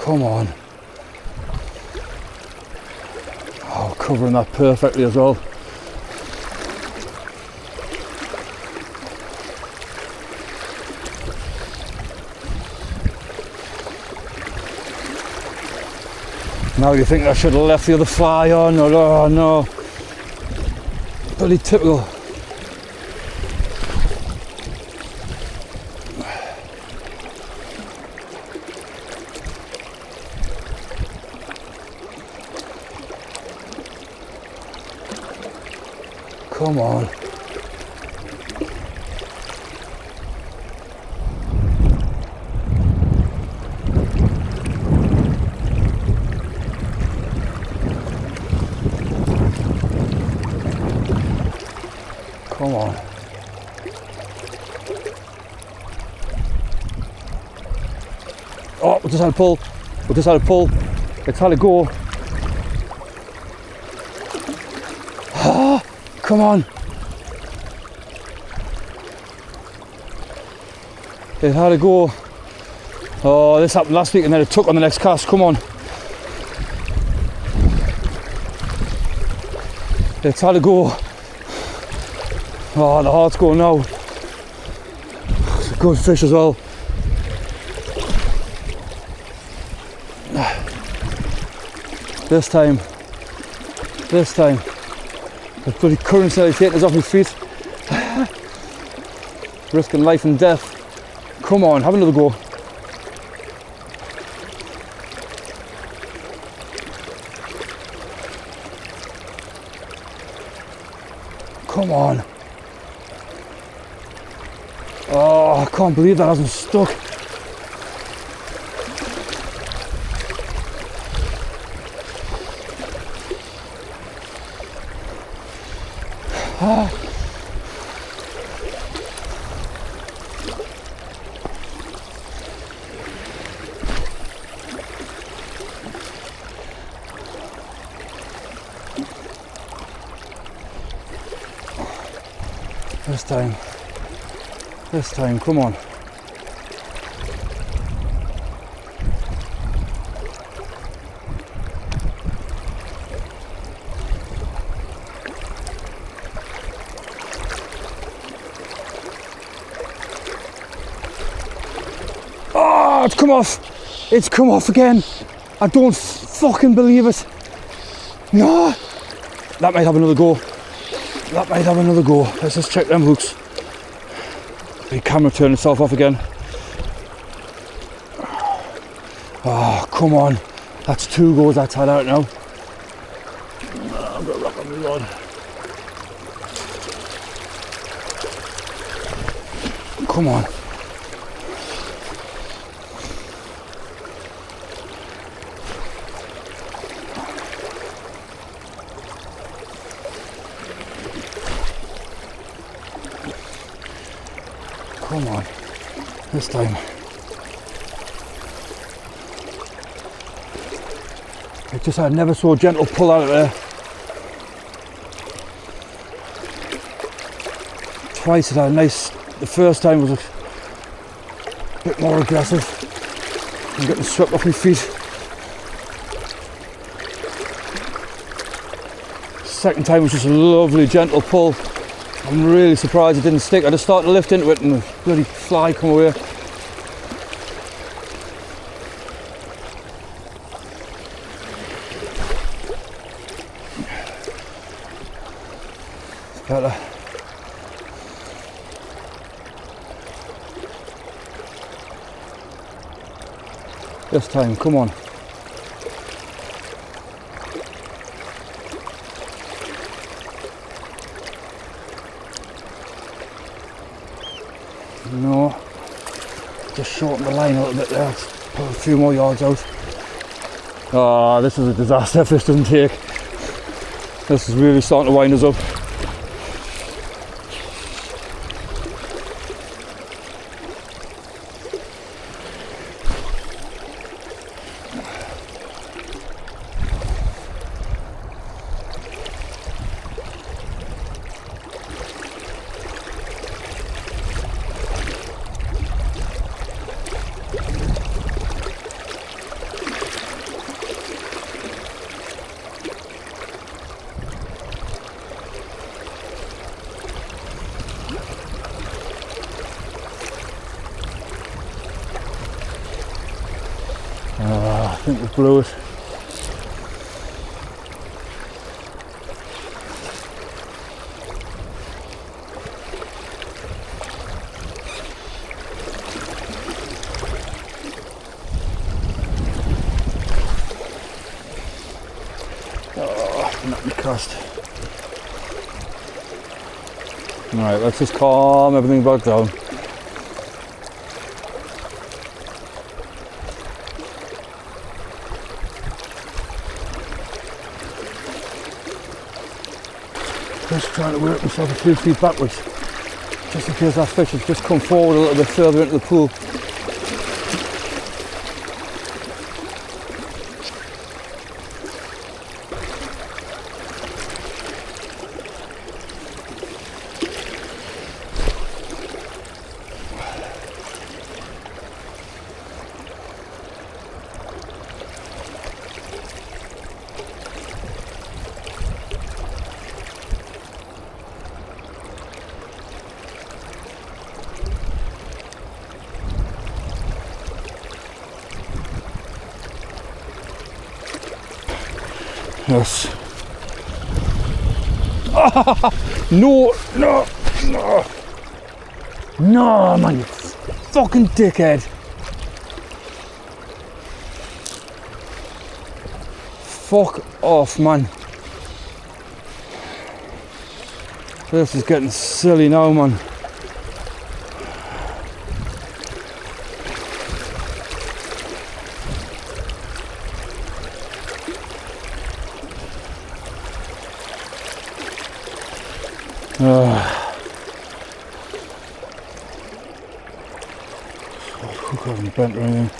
Come on. Oh, covering that perfectly as well. Now you think I should have left the other fly on, or oh no. Bloody typical. Come on. Come on. Oh, we just had a pull. We just had a pull. Let's had a go. Ah, come on. It had a go. Oh, this happened last week and then it took on the next cast. Come on. It's had a go. Oh, the heart's going now. It's a good fish as well. This time, the bloody current's nearly taking us off my feet. Risking life and death. Come on, have another go. Come on. Oh, I can't believe that hasn't stuck. Ah. This time, come on. Oh, it's come off. It's come off again. I don't fucking believe it. No. That might have another go. That might have another go. Let's just check them hooks. The camera turned itself off again. Oh, come on. That's 2 goes that's had out now. I've got a rock on my rod. Come on. Come on, this time. It just had never so gentle pull out of there. Twice it had a nice, the first time was a bit more aggressive. I'm getting swept off my feet. Second time was just a lovely gentle pull. I'm really surprised it didn't stick. I just started to lift into it and the bloody fly come away. It's better. This time, come on. No, just shorten the line a little bit there. Let's put a few more yards out. Ah, this is a disaster if this doesn't take. This is really starting to wind us up. think we blew it. Not me cast. Alright, let's just calm everything back down. Just trying to work myself a few feet backwards, just in case that fish has just come forward a little bit further into the pool. Yes. No, no, no. No, man, you fucking dickhead. Fuck off, man. This is getting silly now, man. Hook hasn't bent or anything.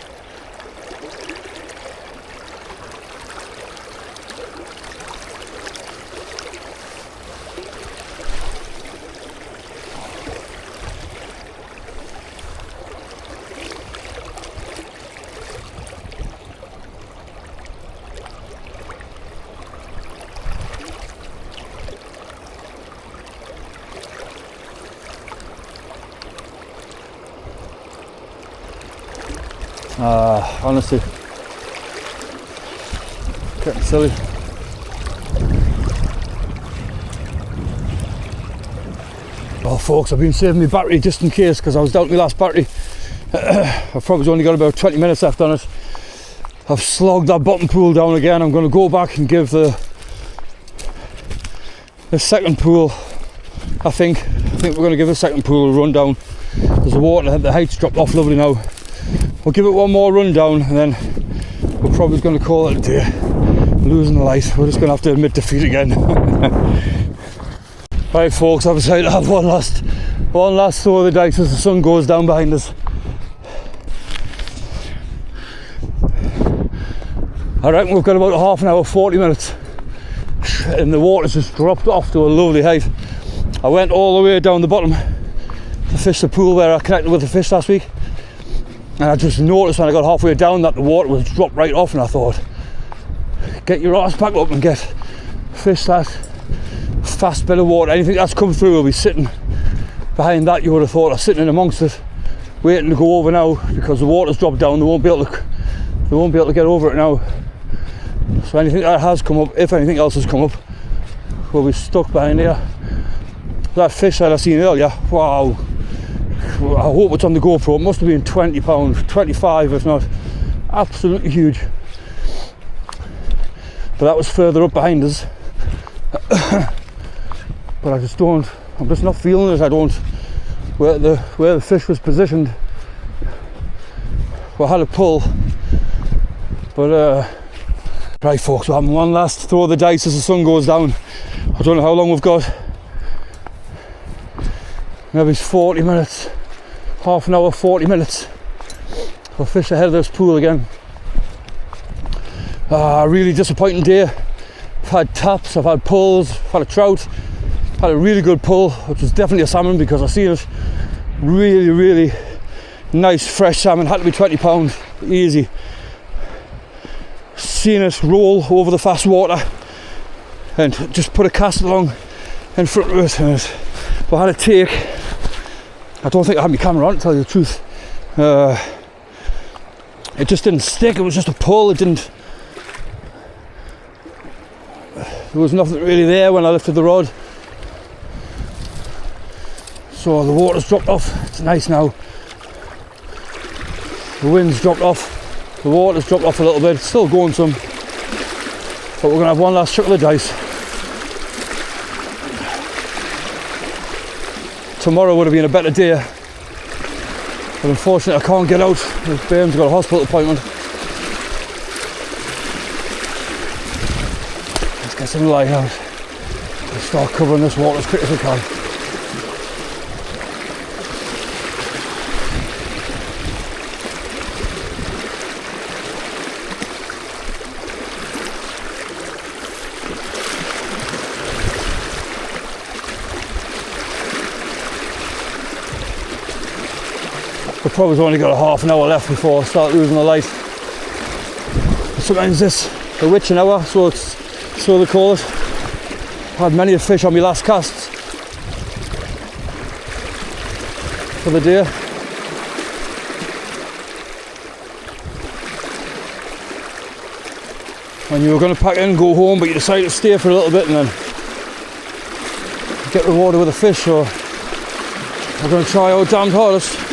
Honestly, getting silly. Well, folks, I've been saving my battery just in case, because I was down to my last battery. I've probably only got about 20 minutes left on it. I've slogged that bottom pool down again. I'm going to go back and give the second pool, I think we're going to give the second pool a run down. There's the water, the height's dropped off lovely now. We'll give it one more run down and then we're probably going to call it a day. Losing the light, we're just going to have to admit defeat again. Right, folks, I've decided to have one last throw of the dice as the sun goes down behind us. I reckon we've got about half an hour, 40 minutes, and the water's just dropped off to a lovely height. I went all the way down the bottom to fish the pool where I connected with the fish last week. And I just noticed when I got halfway down that the water was dropped right off, and I thought, get your ass back up and fish that fast bit of water. Anything that's come through will be sitting behind that, you would have thought, or sitting in amongst it, waiting to go over now, because the water's dropped down. They won't be able to get over it now. So anything that has come up, if anything else has come up, will be stuck behind here. That fish that I seen earlier, wow. I hope it's on the GoPro. It must have been 20 pounds, 25 if not. Absolutely huge. But that was further up behind us. But I'm just not feeling it. Where the fish was positioned, we had a pull. But right, folks, we're having one last throw of the dice as the sun goes down. I don't know how long we've got. Maybe it's 40 minutes, half an hour, 40 minutes. We'll fish ahead of this pool again. Really disappointing day. I've had taps, I've had pulls, I've had a trout, had a really good pull, which was definitely a salmon because I seen it. Really, really nice fresh salmon, had to be 20 pounds, easy. Seen it roll over the fast water and just put a cast along in front of it, and we had a take. I don't think I had my camera on, to tell you the truth. It just didn't stick, it was just a pull, it didn't... There was nothing really there when I lifted the rod. So the water's dropped off, it's nice now. The wind's dropped off, the water's dropped off a little bit, it's still going some. But we're gonna have one last chuck of the dice. Tomorrow would have been a better day. But unfortunately I can't get out. Graham's got a hospital appointment. Let's get some light out. Let's start covering this water as quick as we can. We've probably only got a half an hour left before I start losing the light. Sometimes this, the witching hour, so they call it. I had many a fish on my last casts for the day. And you were going to pack in and go home, but you decided to stay for a little bit and then get rewarded with a fish, so we're going to try our damned hardest.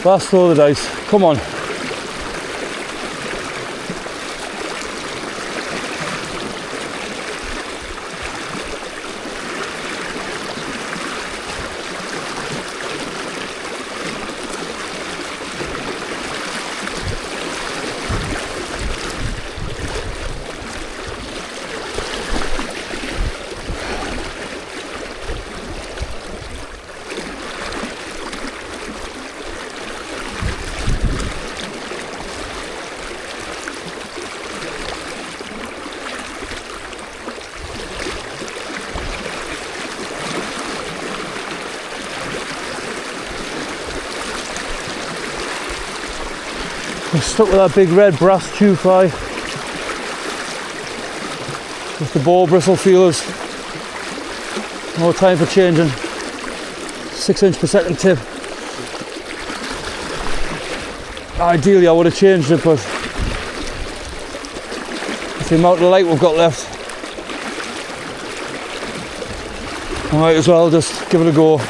Last throw of the dice, come on. I'm stuck with that big red brass tube fly with the ball bristle feelers. No time for changing. 6 inch per second tip. Ideally I would have changed it, but with the amount of light we've got left, I might as well just give it a go.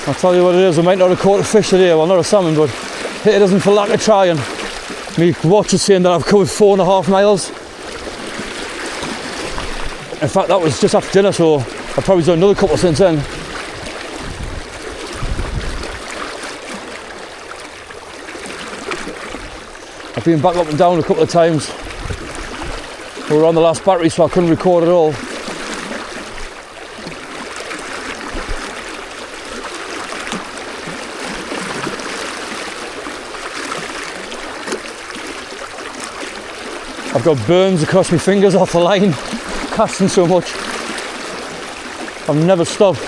I'll tell you what it is, I might not have caught a fish today, well not a salmon, but it isn't for lack of trying. My watch is saying that I've covered 4.5 miles. In fact that was just after dinner, so I've probably done another couple since then. I've been back up and down a couple of times. We were on the last battery so I couldn't record at all. I've got burns across my fingers off the line, casting so much. I've never stopped.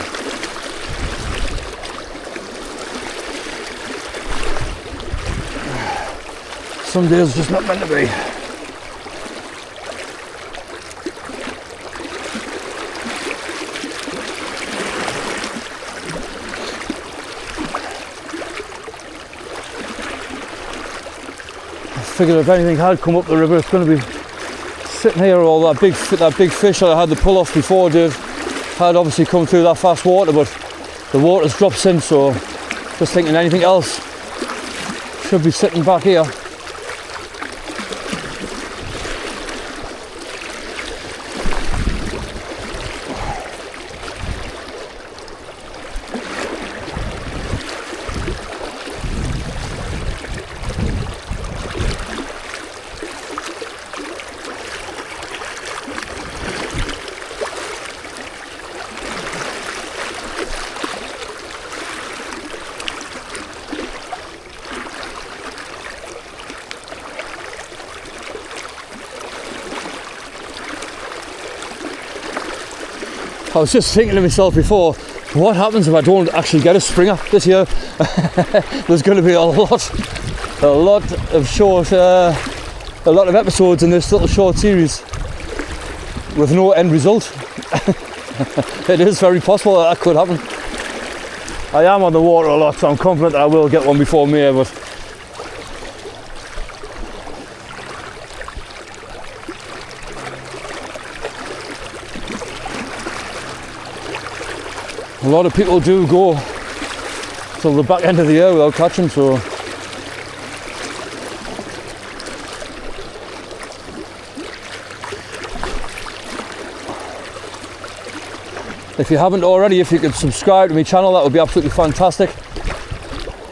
Some days just not meant to be. I figured if anything had come up the river, it's going to be sitting here. All that big fish that I had to pull off before had obviously come through that fast water, but the water's dropped since, so just thinking anything else should be sitting back here. I was just thinking to myself before, what happens if I don't actually get a springer this year? There's going to be a lot of short, a lot of episodes in this little short series with no end result. It is very possible that could happen. I am on the water a lot, so I'm confident that I will get one before May, but a lot of people do go till the back end of the year without catching, so if you haven't already, if you could subscribe to my channel, that would be absolutely fantastic.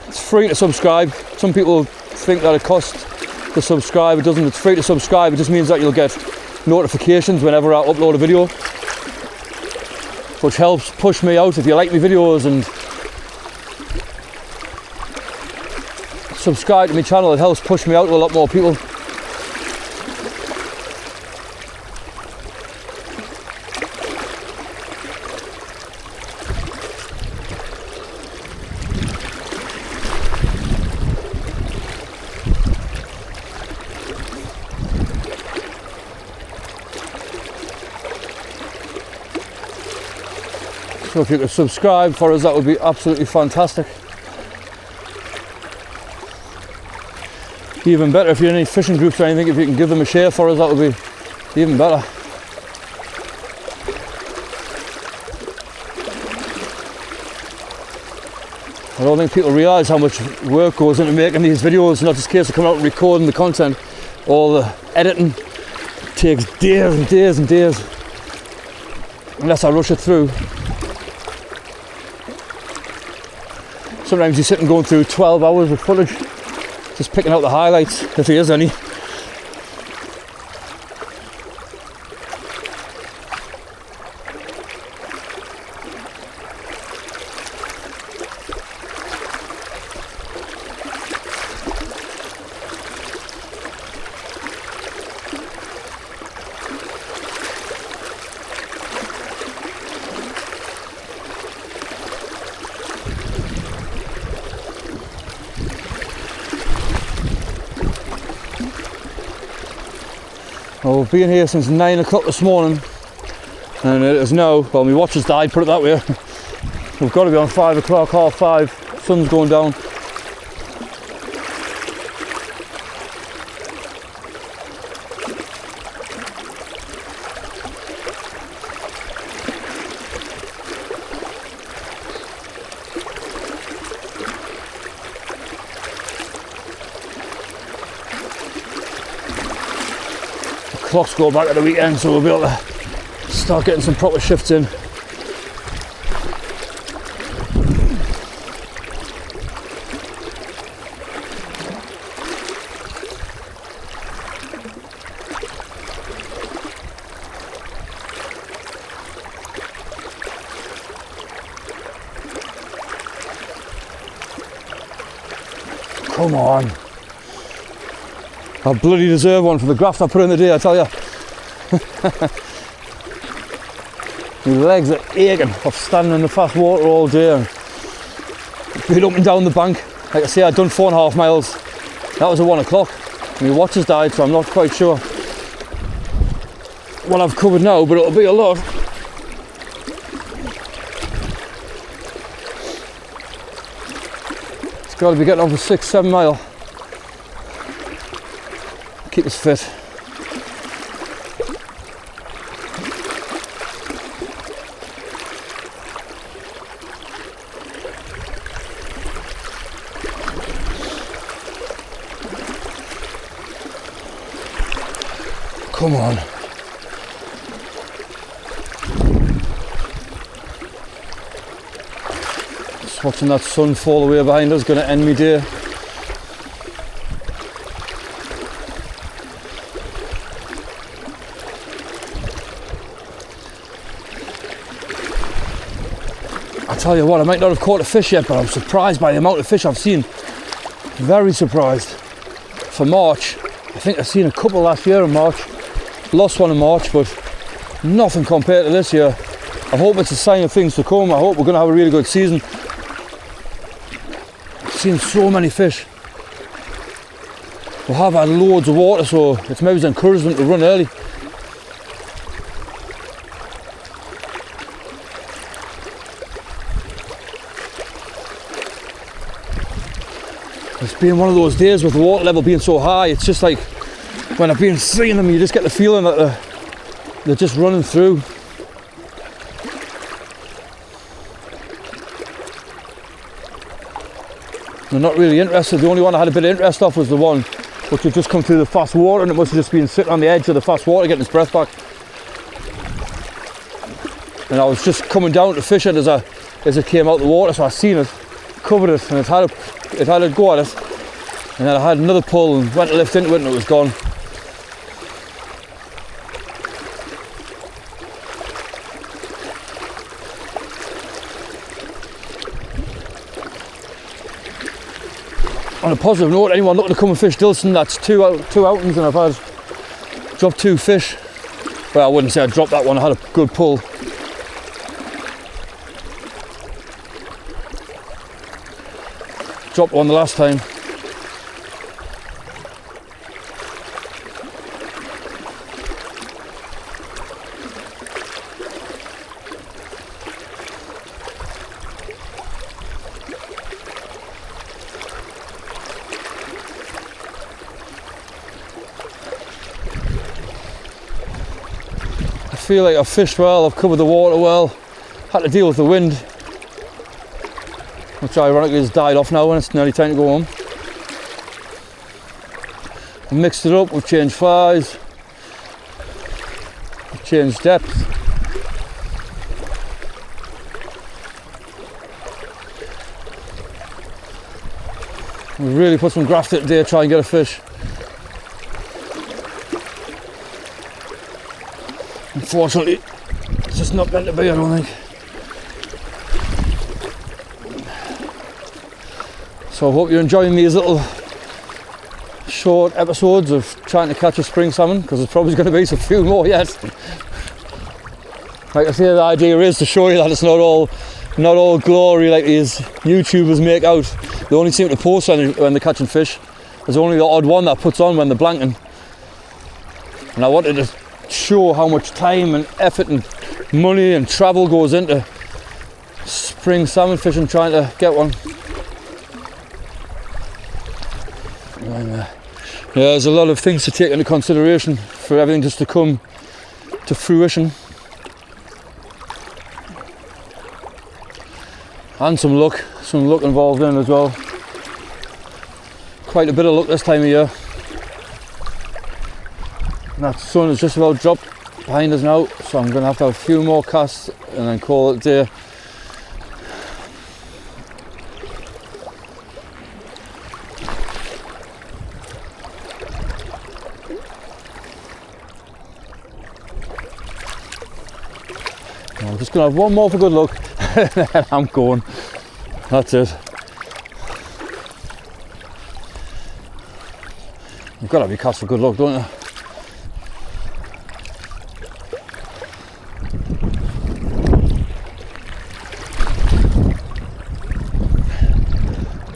It's free to subscribe. Some people think that it costs to subscribe. It doesn't. It's free to subscribe. It just means that you'll get notifications whenever I upload a video, which helps push me out. If you like my videos and subscribe to my channel, it helps push me out to a lot more people. So if you could subscribe for us, that would be absolutely fantastic. Even better if you're in any fishing groups or anything, if you can give them a share for us, that would be even better. I don't think people realise how much work goes into making these videos. Not just a case of coming out and recording the content. All the editing takes days and days and days, unless I rush it through. Sometimes you sit and going through 12 hours of footage, just picking out the highlights, if there is any. Well, we've been here since 9 o'clock this morning, and it is now, well, my watch has died, put it that way. We've got to be on 5 o'clock, 5:30, sun's going down. Clocks go back at the weekend, so we'll be able to start getting some proper shifts in. Come on. I bloody deserve one for the graft I put in the day, I tell you. My legs are aching of standing in the fast water all day and being up and down the bank. Like I say, I'd done 4.5 miles. That was at 1 o'clock. My watch has died, so I'm not quite sure what I've covered now, but it'll be a lot. It's got to be getting on for 6-7 mile. Keep us fit. Come on. Just watching that sun fall away behind us, going to end me day. I tell you what, I might not have caught a fish yet, but I'm surprised by the amount of fish I've seen. Very surprised. For March, I think I've seen a couple last year in March. Lost one in March, but nothing compared to this year. I hope it's a sign of things to come. I hope we're going to have a really good season. I've seen so many fish. We have had loads of water, so it's maybe an encouragement to run early. It's been one of those days with the water level being so high. It's just like when I've been seeing them, you just get the feeling that they're just running through. They're not really interested. The only one I had a bit of interest off was the one which had just come through the fast water, and it must have just been sitting on the edge of the fast water getting its breath back. And I was just coming down to fish it as it came out the water, so I seen it, covered it, and it had a go at it. And then I had another pull and went to lift into it, and it was gone. On a positive note, anyone looking to come and fish Dilston, that's two outings, and I've dropped 2 fish. Well, I wouldn't say I dropped that one, I had a good pull. Dropped one the last time. I feel like I've fished well, I've covered the water well, had to deal with the wind, which ironically has died off now when it's nearly time to go home. We mixed it up, we've changed flies, we've changed depth. We've really put some graft in today to try and get a fish. Unfortunately, it's just not meant to be, I don't think. So I hope you're enjoying these little short episodes of trying to catch a spring salmon, because there's probably going to be a few more yet. Like I say, the idea is to show you that it's not all glory like these YouTubers make out. They only seem to post when they're catching fish. There's only the odd one that puts on when they're blanking. And I wanted to show how much time and effort and money and travel goes into spring salmon fishing, trying to get one. And, yeah, there's a lot of things to take into consideration for everything just to come to fruition. And some luck involved in as well. Quite a bit of luck this time of year. That sun has just about dropped behind us now, so I'm going to have a few more casts and then call it a day. I'm just going to have one more for good luck and then I'm going. That's it. You've got to be cast for good luck, don't you?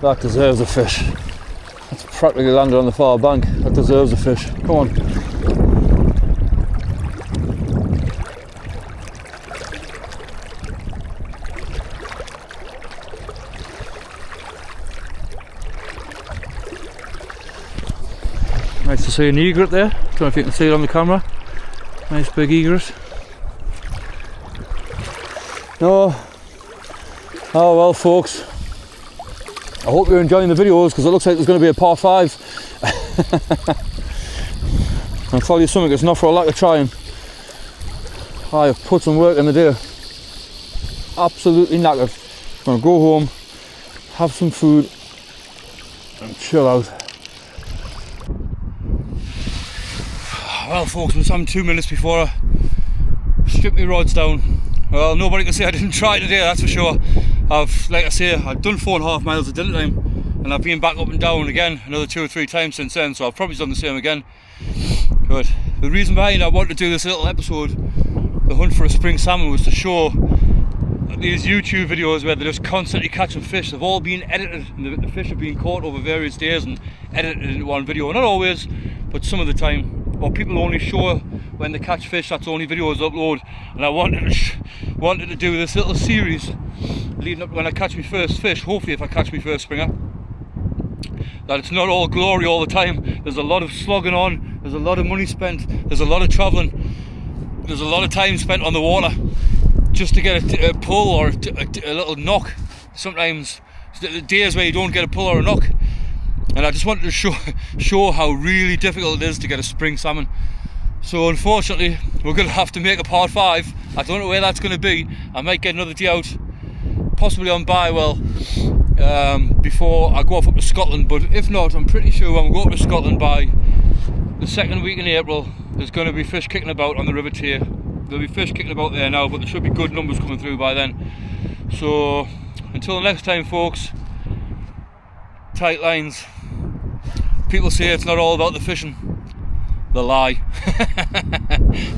That deserves a fish. That's practically landed on the far bank. That deserves a fish. Come on. Nice to see an egret there. Don't know if you can see it on the camera. Nice big egret. No. Oh well, folks. I hope you're enjoying the videos, because it looks like there's going to be a part 5. I'll tell you something, it's not for a lack of trying. I have put some work in the day. Absolutely knackered. I'm going to go home, have some food and chill out. Well folks, I'm 2 minutes before I strip my rods down. Well, nobody can say I didn't try today, that's for sure. Like I say, I've done 4.5 miles of dinner time, and I've been back up and down again another 2 or 3 times since then, so I've probably done the same again. But the reason behind I wanted to do this little episode the hunt for a spring salmon was to show these YouTube videos where they're just constantly catching fish. They've all been edited, and the fish have been caught over various days and edited into one video. Not always, but some of the time. Or people only show when they catch fish, that's the only videos upload. And I wanted to do this little series leading up to when I catch my first fish, hopefully if I catch my first springer, that it's not all glory all the time. There's a lot of slogging on, there's a lot of money spent, there's a lot of travelling, there's a lot of time spent on the water just to get a pull or a little knock. Sometimes the days where you don't get a pull or a knock. And I just wanted to show how really difficult it is to get a spring salmon. So unfortunately, we're going to have to make a part 5. I don't know where that's going to be. I might get another day out, possibly on Bywell, before I go off up to Scotland. But if not, I'm pretty sure when we go up to Scotland by the second week in April, there's going to be fish kicking about on the River Tay. There'll be fish kicking about there now, but there should be good numbers coming through by then. So until next time, folks, tight lines. People say it's not all about the fishing. They lie.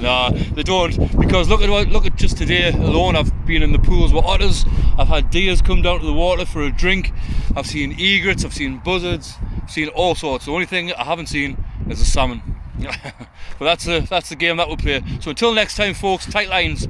No, they don't. Because look at just today alone. I've been in the pools with otters. I've had deers come down to the water for a drink. I've seen egrets. I've seen buzzards. I've seen all sorts. The only thing I haven't seen is a salmon. But that's the game that we'll play. So until next time, folks, tight lines.